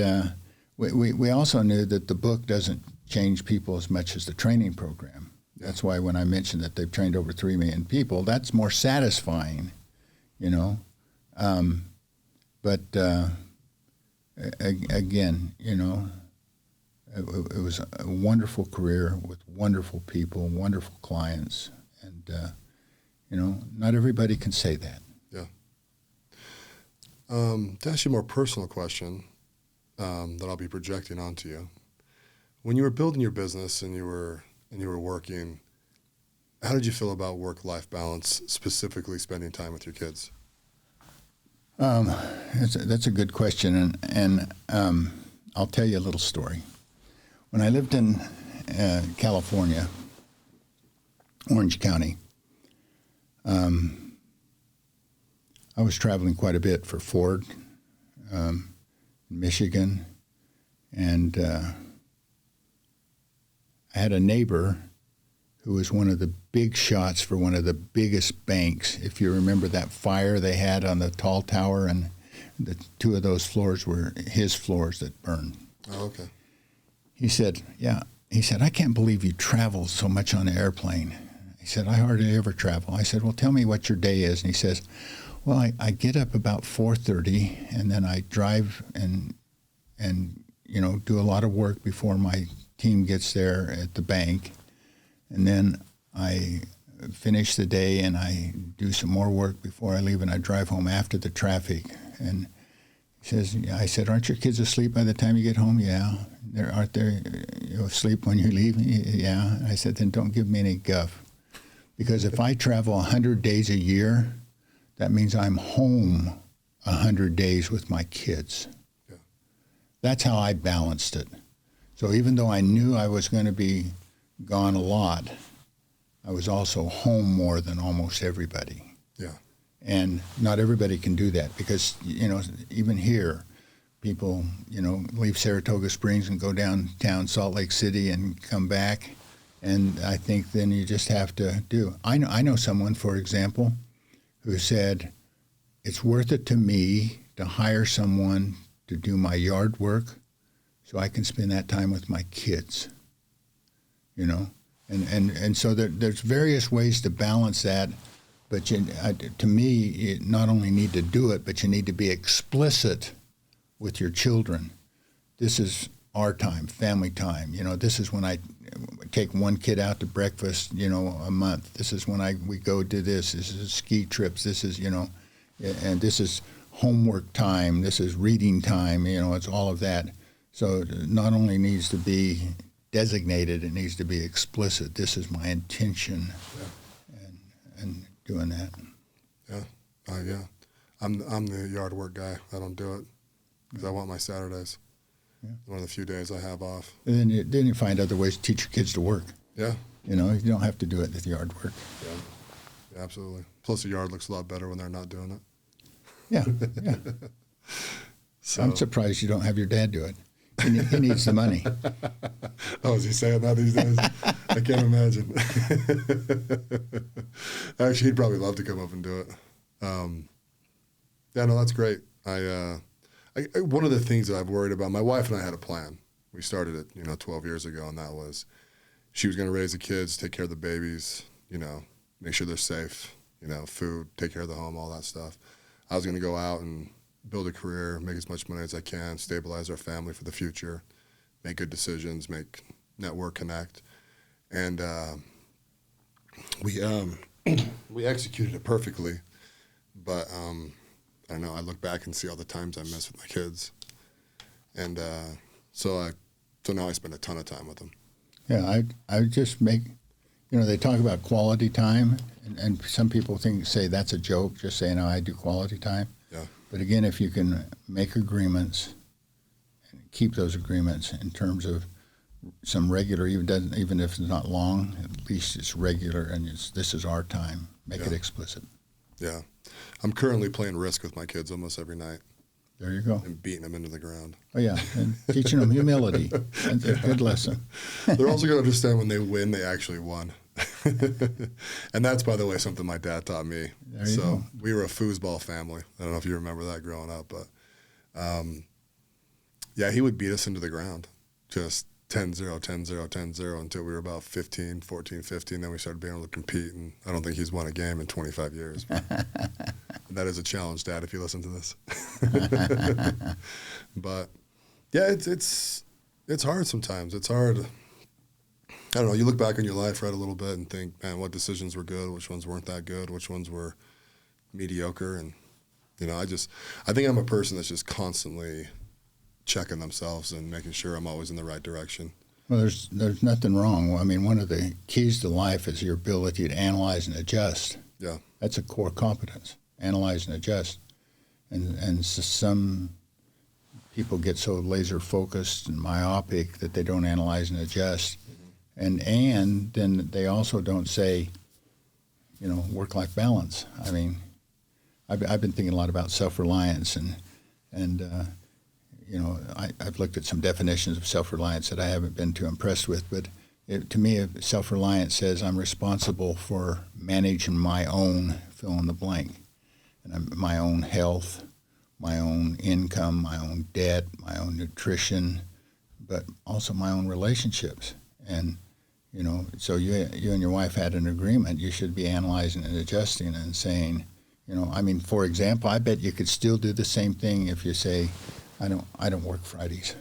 we also knew that the book doesn't change people as much as the training program. Yeah. That's why when I mentioned that they've trained over 3 million people, that's more satisfying, But again, it was a wonderful career with wonderful people, wonderful clients, and not everybody can say that. Yeah. To ask you a more personal question that I'll be projecting onto you, when you were building your business and you were working, how did you feel about work-life balance, specifically spending time with your kids? That's a good question, and I'll tell you a little story. When I lived in California, Orange County, I was traveling quite a bit for Ford, Michigan, and I had a neighbor who was one of the big shots for one of the biggest banks. If you remember that fire they had on the tall tower, and the 2 of those floors were his floors that burned. Oh, okay. He said, I can't believe you travel so much on an airplane. He said, I hardly ever travel. I said, well, tell me what your day is. And he says, well, I get up about 4:30, and then I drive and do a lot of work before my team gets there at the bank. And then I finish the day and I do some more work before I leave, and I drive home after the traffic. And he says, I said, aren't your kids asleep by the time you get home? Yeah. Aren't they asleep when you leave? Yeah. I said, then don't give me any guff. Because if I travel 100 days a year, that means I'm home 100 days with my kids. Yeah. That's how I balanced it. So even though I knew I was going to be gone a lot, I was also home more than almost everybody. Yeah. And not everybody can do that because, even here, people, leave Saratoga Springs and go downtown Salt Lake City and come back. And I think then you just have to do. I know someone, for example, who said, it's worth it to me to hire someone to do my yard work so I can spend that time with my kids. And so there's various ways to balance that, but to me, you not only need to do it, but you need to be explicit with your children. This is our time, family time. This is when I take one kid out to breakfast, a month. This is when we go do this. This is ski trips. This is, and this is homework time. This is reading time. It's all of that. So it not only needs to be designated, it needs to be explicit. This is my intention, and doing that. Yeah, yeah. I'm the yard work guy. I don't do it because I want my Saturdays. Yeah. One of the few days I have off. And then you find other ways to teach your kids to work. Yeah. You don't have to do it with yard work. Yeah, absolutely. Plus, the yard looks a lot better when they're not doing it. Yeah. So, I'm surprised you don't have your dad do it. He needs the money. Oh, is he saying that these days? I can't imagine. Actually, he'd probably love to come up and do it. Yeah, no, that's great. I one of the things that I've worried about, my wife and I had a plan. We started it, 12 years ago, and that was she was going to raise the kids, take care of the babies, make sure they're safe, food, take care of the home, all that stuff. I was going to go out and build a career, make as much money as I can, stabilize our family for the future, make good decisions, network, connect. And we executed it perfectly. But I don't know, I look back and see all the times I missed with my kids. And so now I spend a ton of time with them. Yeah, I just make, they talk about quality time, and some people say that's a joke, just saying, I do quality time. Yeah. But again, if you can make agreements and keep those agreements in terms of some regular, even if it's not long, at least it's regular, and this is our time. Make it explicit. Yeah. I'm currently playing Risk with my kids almost every night. There you go. And beating them into the ground. Oh, yeah, and teaching them humility. That's a good lesson. They're also going to understand when they win, they actually won. And that's, by the way, something my dad taught me. So we were a foosball family. I don't know if you remember that growing up, but yeah, he would beat us into the ground, just 10-0, 10-0, 10-0 until we were about 14, 15. Then we started being able to compete, and I don't think he's won a game in 25 years. That is a challenge, Dad, if you listen to this. But yeah, it's hard sometimes. It's hard. I don't know. You look back on your life, right, a little bit, and think, man, what decisions were good, which ones weren't that good, which ones were mediocre, and I think I'm a person that's just constantly checking themselves and making sure I'm always in the right direction. Well, there's nothing wrong. I mean, one of the keys to life is your ability to analyze and adjust. Yeah, that's a core competence. Analyze and adjust, and so some people get so laser focused and myopic that they don't analyze and adjust, and then they also don't say, work-life balance. I mean, I've been thinking a lot about self-reliance, and I've looked at some definitions of self-reliance that I haven't been too impressed with, but to me, self-reliance says I'm responsible for managing my own fill in the blank. And my own health, my own income, my own debt, my own nutrition, but also my own relationships. And, so you and your wife had an agreement. You should be analyzing and adjusting and saying, for example, I bet you could still do the same thing if you say, I don't work Fridays.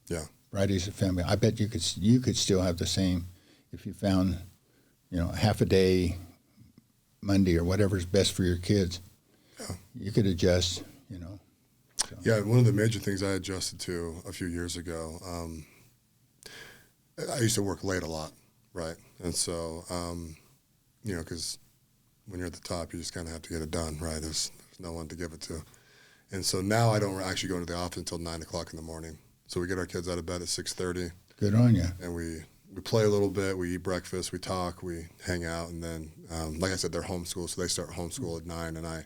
Yeah. Fridays are family. I bet you could still have the same if you found, half a day Monday or whatever's best for your kids. Yeah. You could adjust, So. Yeah, one of the major things I adjusted to a few years ago, I used to work late a lot, right? And so, because when you're at the top, you just kind of have to get it done, right? There's no one to give it to. And so now I don't actually go into the office until 9 o'clock in the morning. So we get our kids out of bed at 6:30. Good on you. And we play a little bit, we eat breakfast, we talk, we hang out, and then, like I said, they're homeschooled, so they start homeschool at 9, and I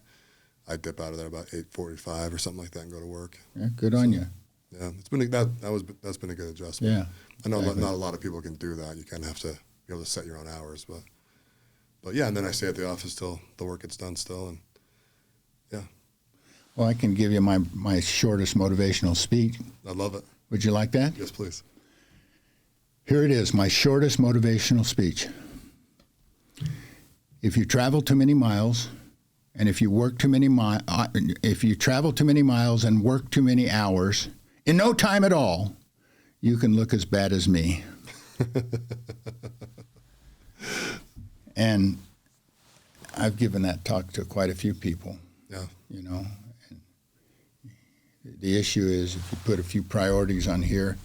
dip out of there about 8:45 or something like that and go to work. Yeah, good on you. Yeah, it's been that's been a good adjustment. Yeah, I know not a lot of people can do that. You kind of have to be able to set your own hours, but yeah, and then I stay at the office till the work gets done still, and yeah. Well, I can give you my shortest motivational speech. I love it. Would you like that? Yes, please. Here it is, my shortest motivational speech. If you travel too many miles, and if you travel too many miles and work too many hours, in no time at all, you can look as bad as me. And I've given that talk to quite a few people. Yeah. And the issue is if you put a few priorities on here,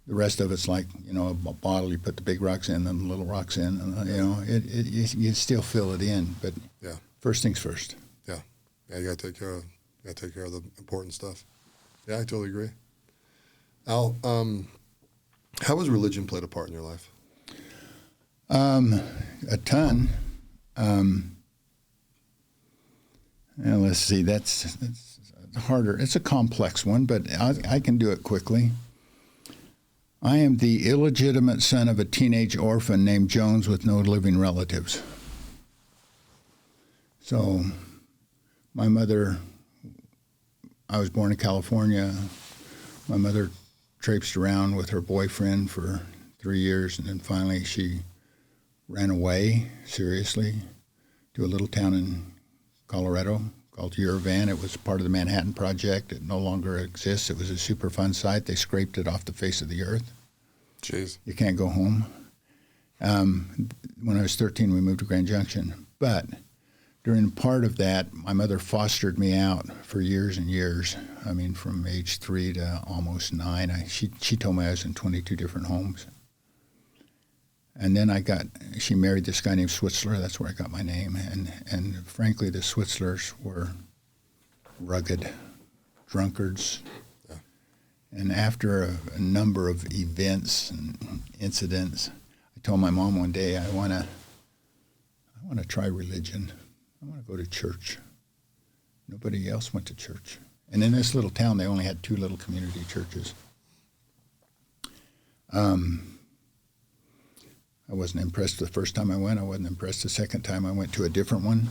the rest of it's like, a bottle, you put the big rocks in and the little rocks in, and, you still fill it in. But yeah. First things first. Yeah. Yeah, you got to take care of the important stuff. Yeah, I totally agree. Al, how has religion played a part in your life? A ton. Let's see, that's harder. It's a complex one, but I can do it quickly. I am the illegitimate son of a teenage orphan named Jones with no living relatives. So my mother, I was born in California. My mother traipsed around with her boyfriend for 3 years, and then finally she ran away, seriously, to a little town in Colorado called Yerevan. It was part of the Manhattan Project. It no longer exists. It was a Superfund site. They scraped it off the face of the earth. Jeez. You can't go home. When I was 13, we moved to Grand Junction. But during part of that, my mother fostered me out for years and years. I mean, from age 3 to almost 9. She told me I was in 22 different homes. And then she married this guy named Switzler. That's where I got my name. And frankly, the Switzlers were rugged drunkards. Yeah. And after a number of events and incidents, I told my mom one day, I want to try religion. I want to go to church. Nobody else went to church. And in this little town, they only had 2 little community churches. I wasn't impressed the first time I went. I wasn't impressed the second time I went to a different one.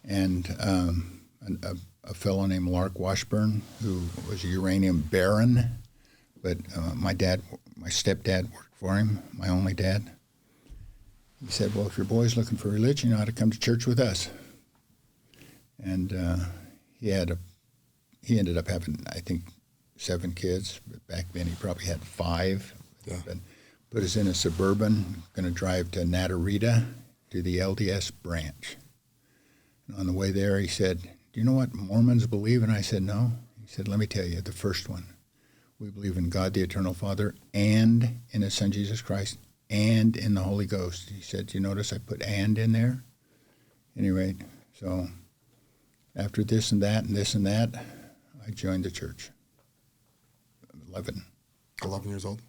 And a fellow named Lark Washburn, who was a uranium baron, but my stepdad worked for him, my only dad. He said, well, if your boy's looking for religion, you ought to come to church with us. And he ended up having, I think, 7 kids. But back then he probably had 5. Yeah. But put us in a Suburban, going to drive to Natarita to the LDS branch. And on the way there, he said, do you know what Mormons believe? And I said, no. He said, let me tell you, the first one. We believe in God, the Eternal Father, and in His Son, Jesus Christ, and in the Holy Ghost. He said, do you notice I put and in there? Anyway, so after this and that and this and that, I joined the church. 11 years old?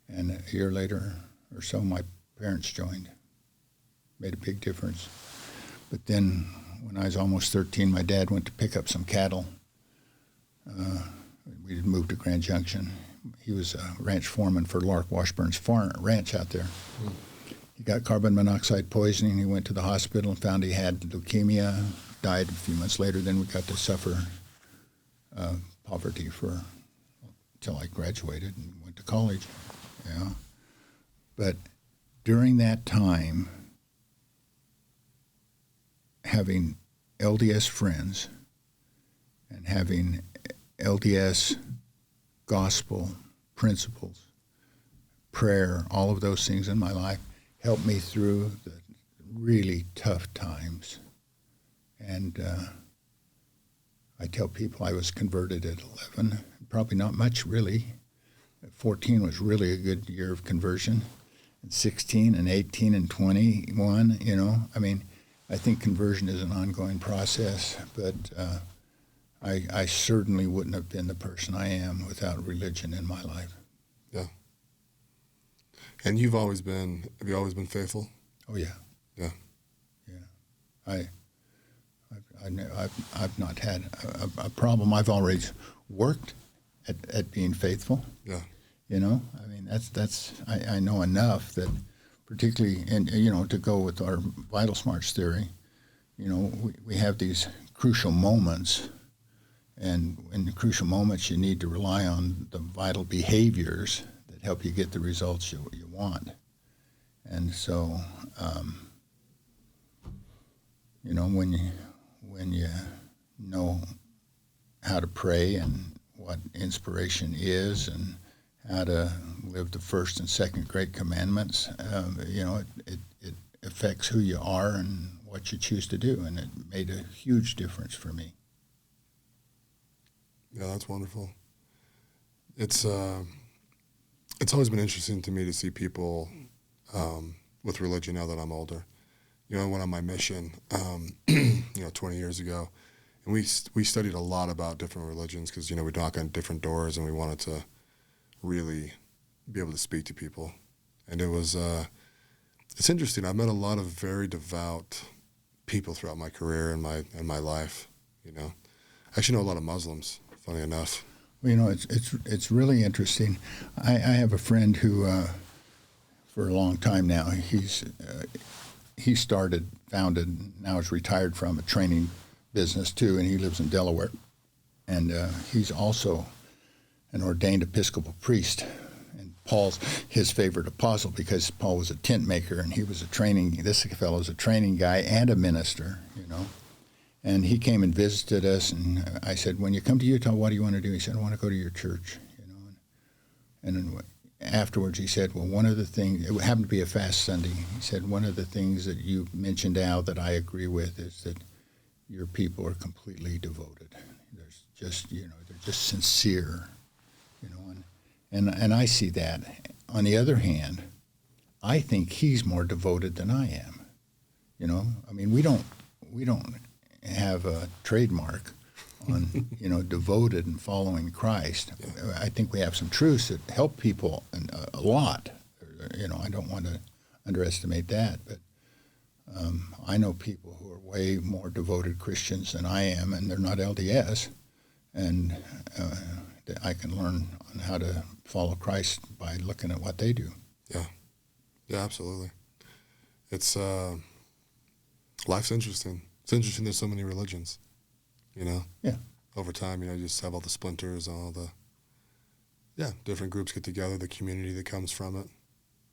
And a year later or so, my parents joined. Made a big difference. But then when I was almost 13, my dad went to pick up some cattle. We moved to Grand Junction. He was a ranch foreman for Lark Washburn's ranch out there. Mm. He got carbon monoxide poisoning. He went to the hospital and found he had leukemia, died a few months later. Then we got to suffer poverty until I graduated and went to college. Yeah. But during that time, having LDS friends and having LDS gospel principles, prayer, all of those things in my life helped me through the really tough times. And I tell people I was converted at 11. Probably not much, really. 14 was really a good year of conversion. And 16 and 18 and 21, I mean, I think conversion is an ongoing process, but I certainly wouldn't have been the person I am without religion in my life. Yeah. And have you always been faithful? Oh, yeah. Yeah. Yeah. I've not had a problem. I've always worked at being faithful. Yeah. I mean, I know enough that particularly, and to go with our vital smarts theory, we have these crucial moments, and in the crucial moments you need to rely on the vital behaviors that help you get the results you want. And so, when you know how to pray and what inspiration is and how to live the first and second great commandments, it affects who you are and what you choose to do, and it made a huge difference for me. Yeah, that's wonderful. It's always been interesting to me to see people with religion now that I'm older. I went on my mission, 20 years ago, and we studied a lot about different religions because, we knock on different doors and we wanted to really be able to speak to people. And it was, it's interesting. I've met a lot of very devout people throughout my career and my life, I actually know a lot of Muslims, funny enough. Well, it's really interesting. I have a friend who, for a long time now, he founded, now is retired from a training business too, and he lives in Delaware. and he's also an ordained Episcopal priest. And Paul's his favorite apostle because Paul was a tent maker, and he was this fellow was a training guy and a minister, you know. And he came and visited us, and I said, when you come to Utah, what do you want to do? He said, I want to go to your church, you know. And then afterwards he said, well, one of the things, it happened to be a fast Sunday, he said, one of the things that you mentioned, Al, that I agree with is that your people are completely devoted. There's just, you know, they're just sincere, you know, and I see that. On the other hand, I think he's more devoted than I am, you know. I mean, we don't have a trademark on, you know, devoted and following Christ. Yeah. I think we have some truths that help people a lot. You know, I don't want to underestimate that, but I know people who are way more devoted Christians than I am, and they're not LDS, and I can learn on how to follow Christ by looking at what they do. Yeah, yeah, absolutely. It's life's interesting. It's interesting there's so many religions, you know? Yeah. Over time, you know, you just have all the splinters, all the, different groups get together, the community that comes from it.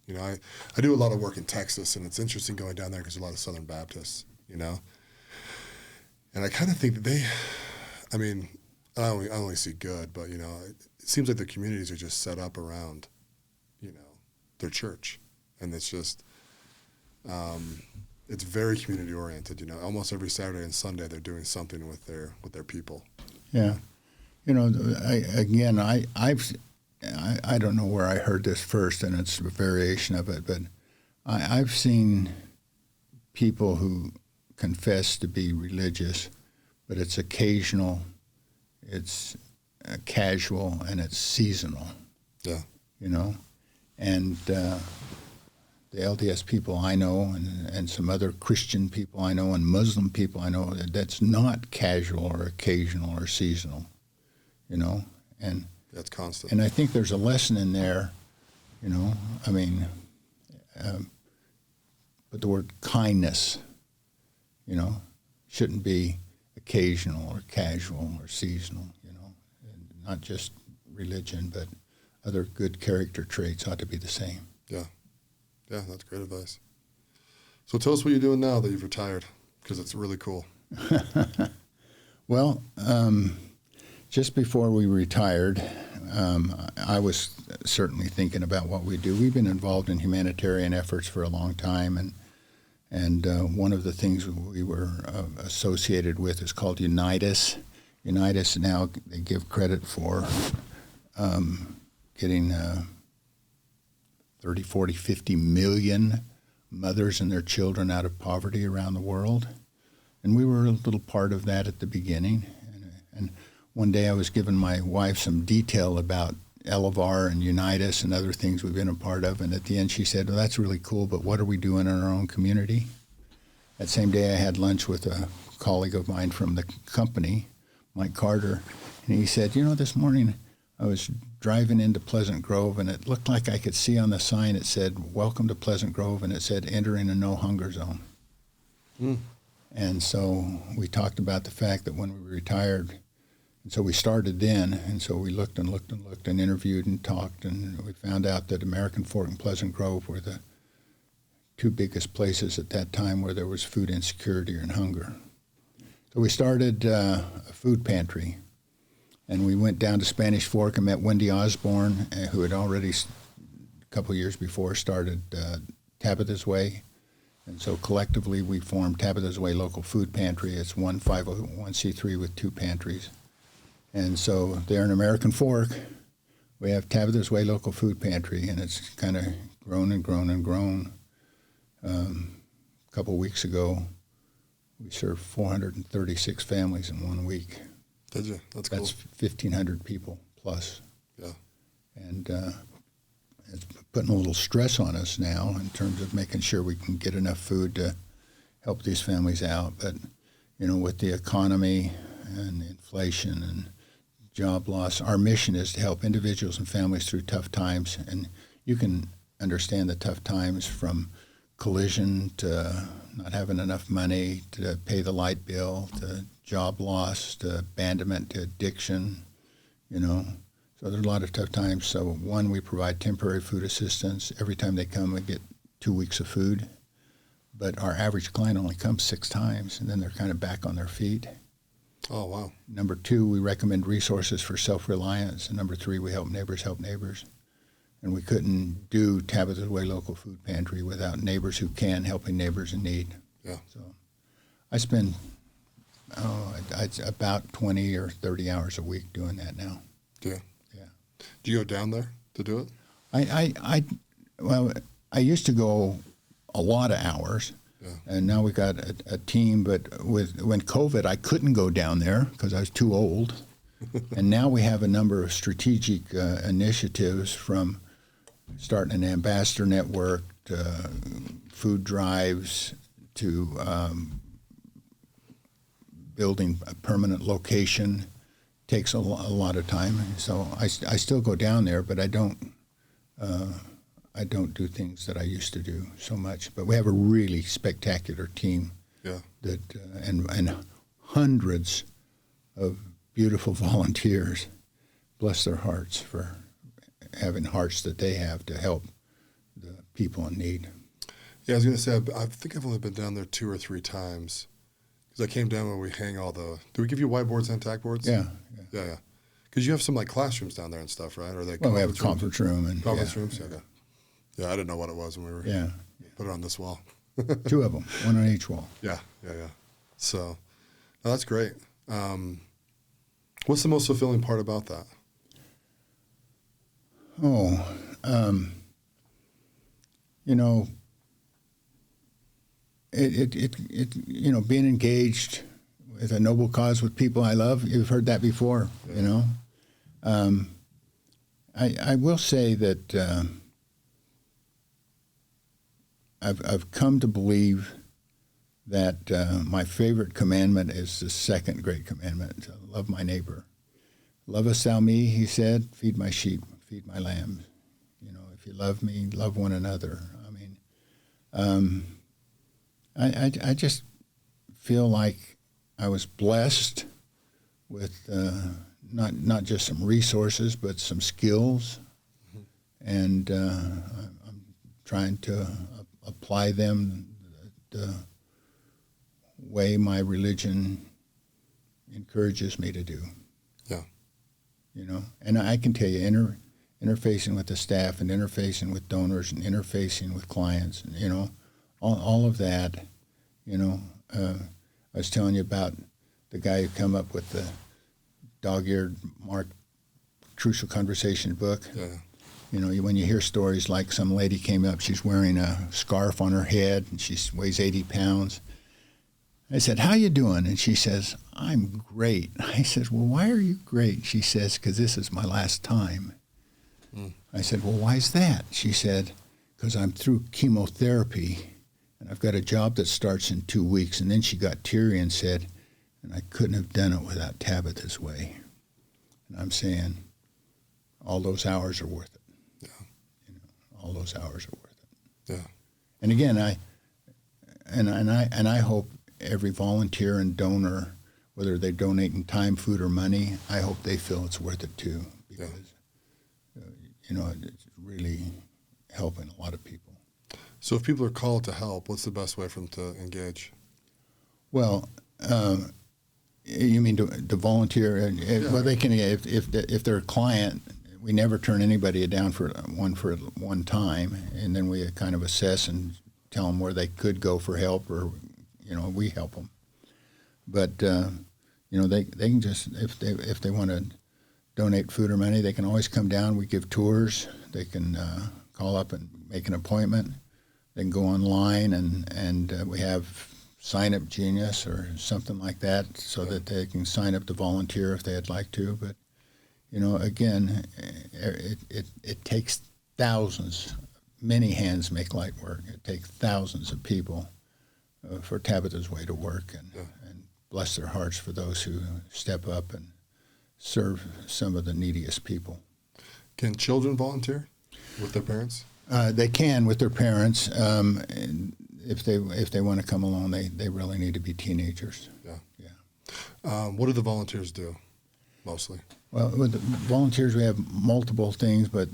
You know, I do a lot of work in Texas, and it's interesting going down there because there's a lot of Southern Baptists, you know? And I kind of think that I only see good, but, you know, it seems like the communities are just set up around, you know, their church. And it's just, it's very community oriented, you know. Almost every Saturday and Sunday they're doing something with their people. Yeah, you know, I don't know where I heard this first, and it's a variation of it, but I've seen people who confess to be religious, but it's occasional, it's casual, and it's seasonal. Yeah, you know, and the LDS people I know and some other Christian people I know and Muslim people I know, that's not casual or occasional or seasonal, you know. And that's constant. And I think there's a lesson in there, you know. I mean, but the word kindness, you know, shouldn't be occasional or casual or seasonal, you know. And not just religion, but other good character traits ought to be the same. Yeah. Yeah, that's great advice. So tell us what you're doing now that you've retired, because it's really cool. Well, just before we retired, I was certainly thinking about what we do. We've been involved in humanitarian efforts for a long time, and one of the things we were associated with is called Unitas. Unitas now, they give credit for getting 30, 40, 50 million mothers and their children out of poverty around the world. And we were a little part of that at the beginning. And one day I was giving my wife some detail about Elevar and Unitas and other things we've been a part of. And at the end she said, well, that's really cool, but what are we doing in our own community? That same day I had lunch with a colleague of mine from the company, Mike Carter, and he said, you know, this morning I was driving into Pleasant Grove, and it looked like I could see on the sign, it said, welcome to Pleasant Grove, and it said, entering a no-hunger zone. Mm. And so we talked about the fact that when we retired, and so we started then, and so we looked and looked and looked and interviewed and talked, and we found out that American Fork and Pleasant Grove were the two biggest places at that time where there was food insecurity and hunger. So we started a food pantry. And we went down to Spanish Fork and met Wendy Osborne, who had already, a couple of years before, started Tabitha's Way. And so collectively we formed Tabitha's Way Local Food Pantry. It's one 501c3 with two pantries. And so there in American Fork, we have Tabitha's Way Local Food Pantry, and it's kind of grown and grown and grown. A couple of weeks ago, we served 436 families in 1 week. Did you? That's cool. That's 1,500 people plus. Yeah. And it's putting a little stress on us now in terms of making sure we can get enough food to help these families out. But, you know, with the economy and inflation and job loss, our mission is to help individuals and families through tough times. And you can understand the tough times from collision to not having enough money to pay the light bill to job loss to abandonment to addiction, you know. So there's a lot of tough times. So one, we provide temporary food assistance. Every time they come, we get 2 weeks of food. But our average client only comes 6 times, and then they're kind of back on their feet. Oh, wow. Number 2, we recommend resources for self-reliance. And number 3, we help neighbors help neighbors. And we couldn't do Tabitha's Way Local Food Pantry without neighbors who can, helping neighbors in need. Yeah. So I spend about 20 or 30 hours a week doing that now. Yeah. Yeah. Do you go down there to do it? I used to go a lot of hours. Yeah. And now we got a team, but when COVID, I couldn't go down there because I was too old. And now we have a number of strategic initiatives, from starting an ambassador network to food drives to building a permanent location. Takes a lot of time. So I still go down there, but I don't do things that I used to do so much. But we have a really spectacular team. Yeah. That and hundreds of beautiful volunteers. Bless their hearts for having hearts that they have to help the people in need. Yeah, I was going to say, I think I've only been down there 2 or 3 times. Because I came down when we hang all the... Do we give you whiteboards and tackboards? Yeah. Yeah. Because you have some like classrooms down there and stuff, right? Or they we have a conference room. And conference rooms? Yeah. Yeah, I didn't know what it was when we were... Yeah. Put it on this wall. 2 of them, 1 on each wall. Yeah. So, no, that's great. What's the most fulfilling part about that? Being engaged with a noble cause with people I love. You've heard that before, yeah. I will say that I've come to believe that my favorite commandment is the second great commandment, to love my neighbor. Lovest thou me, he said, feed my sheep, feed my lambs. If you love me, love one another. I just feel like I was blessed with not just some resources, but some skills. Mm-hmm. And I'm trying to apply them the way my religion encourages me to do. Yeah. And I can tell you, interfacing with the staff and interfacing with donors and interfacing with clients, and, all of that, I was telling you about the guy who come up with the dog-eared Mark Crucial Conversation book. Yeah. When you hear stories like some lady came up, she's wearing a scarf on her head and she weighs 80 pounds. I said, how you doing? And she says, I'm great. I said, well, why are you great? She says, because this is my last time. Mm. I said, well, why is that? She said, because I'm through chemotherapy and I've got a job that starts in 2 weeks. And then she got teary and said, and I couldn't have done it without Tabitha's Way. And I'm saying, all those hours are worth it. Yeah. All those hours are worth it. Yeah. And again, I hope every volunteer and donor, whether they donate in time, food, or money, I hope they feel it's worth it too, because it's really helping a lot of people. So if people are called to help, what's the best way for them to engage? Well, you mean to volunteer? Well, they can if they're a client. We never turn anybody down for one time, and then we kind of assess and tell them where they could go for help, or we help them. But they can just, if they want to donate food or money, they can always come down. We give tours. They can call up and make an appointment. They can go online and we have Sign Up Genius or something like that, so that they can sign up to volunteer if they'd like to. But again, it takes thousands. Many hands make light work. It takes thousands of people for Tabitha's Way to work, and bless their hearts for those who step up and serve some of the neediest people. Can children volunteer with their parents? They can with their parents. And if they want to come along, they really need to be teenagers. Yeah. What do the volunteers do, mostly? Well, with the volunteers, we have multiple things, but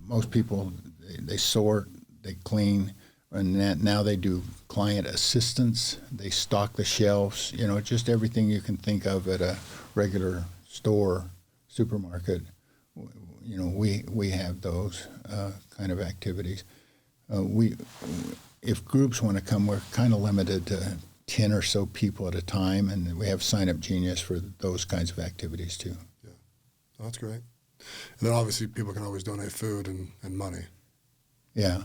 most people, they sort, they clean, and now they do client assistance. They stock the shelves, just everything you can think of at a regular store, supermarket. We have those kind of activities. If groups want to come, we're kind of limited to 10 or so people at a time, and we have Sign Up Genius for those kinds of activities too. Yeah, that's great. And then obviously people can always donate food and money. Yeah.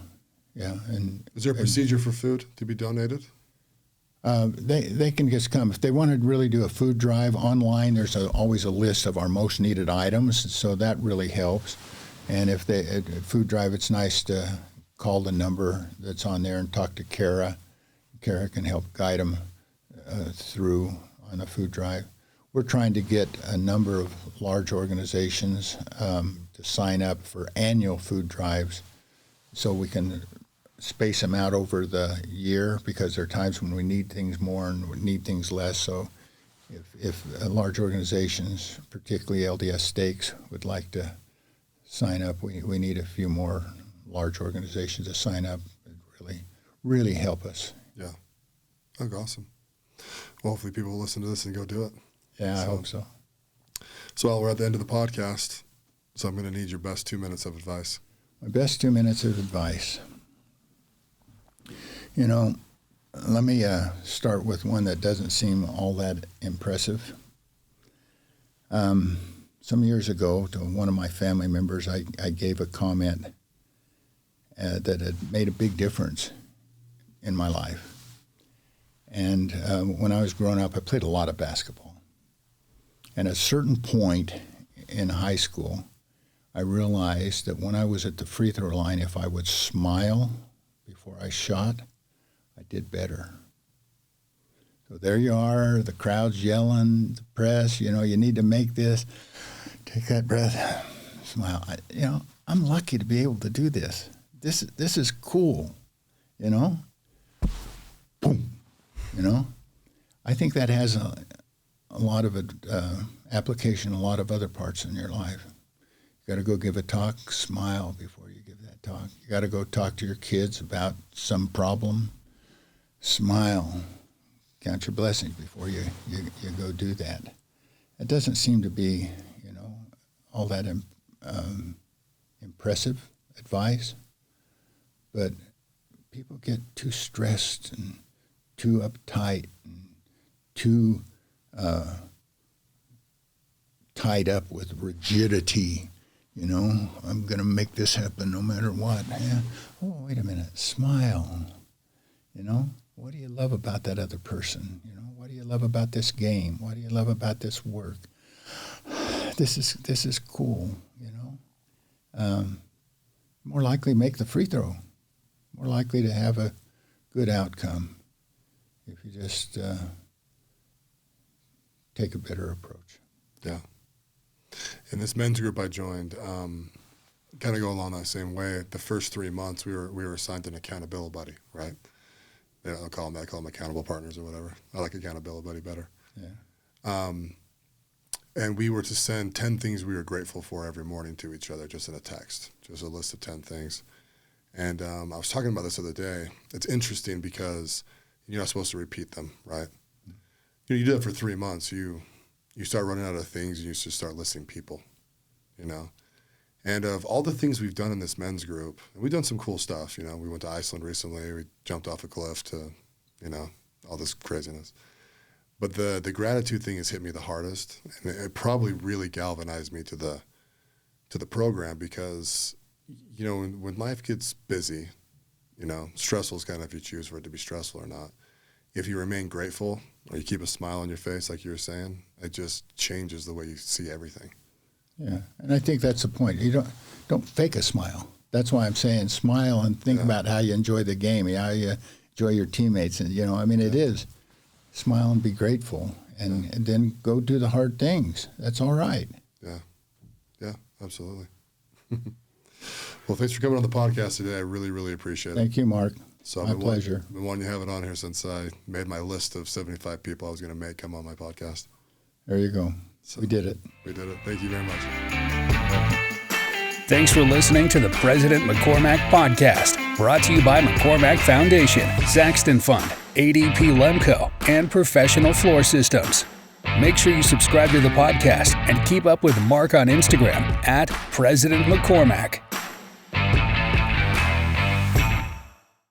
And is there a procedure for food to be donated? They can just come. If they want to really do a food drive online, there's always a list of our most needed items, so that really helps. And if they at food drive, it's nice to call the number that's on there and talk to Kara. Kara can help guide them through on a food drive. We're trying to get a number of large organizations to sign up for annual food drives so we can space them out over the year, because there are times when we need things more and we need things less. So if large organizations, particularly LDS Steaks, would like to sign up, we need a few more large organizations to sign up. It really help us. Yeah. Oh, awesome. Well, hopefully people will listen to this and go do it. Yeah, I hope so. So we're at the end of the podcast, so I'm going to need your best 2 minutes of advice. My best 2 minutes of advice. Let me start with one that doesn't seem all that impressive. Some years ago, to one of my family members, I gave a comment that had made a big difference in my life. And when I was growing up, I played a lot of basketball. And at a certain point in high school, I realized that when I was at the free throw line, if I would smile before I shot, I did better. So there you are, the crowd's yelling, the press, you need to make this. Take that breath, smile. I'm lucky to be able to do this. This is cool, Boom, I think that has a lot of application, a lot of other parts in your life. You got to go give a talk, smile before you give that talk. You got to go talk to your kids about some problem, smile. Count your blessings before you go do that. It doesn't seem to be, all that impressive advice, but people get too stressed and too uptight and too tied up with rigidity. I'm going to make this happen no matter what. Yeah. Oh, wait a minute. Smile. What do you love about that other person? What do you love about this game? What do you love about this work? This is cool. More likely make the free throw. More likely to have a good outcome if you just take a better approach. Yeah. In this men's group I joined, kind of go along that same way. The first 3 months, we were assigned an accountability buddy, right? I call them accountable partners or whatever. I like accountability buddy better. Yeah. And we were to send 10 things we were grateful for every morning to each other, just in a text, just a list of 10 things. And I was talking about this the other day. It's interesting because you're not supposed to repeat them, right? You do that for 3 months. You start running out of things, and you just start listing people, And of all the things we've done in this men's group, and we've done some cool stuff. We went to Iceland recently. We jumped off a cliff to, all this craziness. But the gratitude thing has hit me the hardest, and it probably really galvanized me to the program because, when life gets busy, stressful is kind of if you choose for it to be stressful or not. If you remain grateful or you keep a smile on your face, like you were saying, it just changes the way you see everything. Yeah, and I think that's the point. You don't fake a smile. That's why I'm saying smile and think about how you enjoy the game, how you enjoy your teammates, and it is. Smile and be grateful, and then go do the hard things. That's all right. Yeah, absolutely. Well, thanks for coming on the podcast today. I really, really appreciate it. Thank you, Mark. So my pleasure. I've been wanting to have it on here since I made my list of 75 people I was going to make come on my podcast. There you go. So we did it. We did it. Thank you very much. Thanks for listening to the President McCormack Podcast, brought to you by McCormack Foundation, Saxton Fund, ADP Lemco, and Professional Floor Systems. Make sure you subscribe to the podcast and keep up with Mark on Instagram @President McCormack.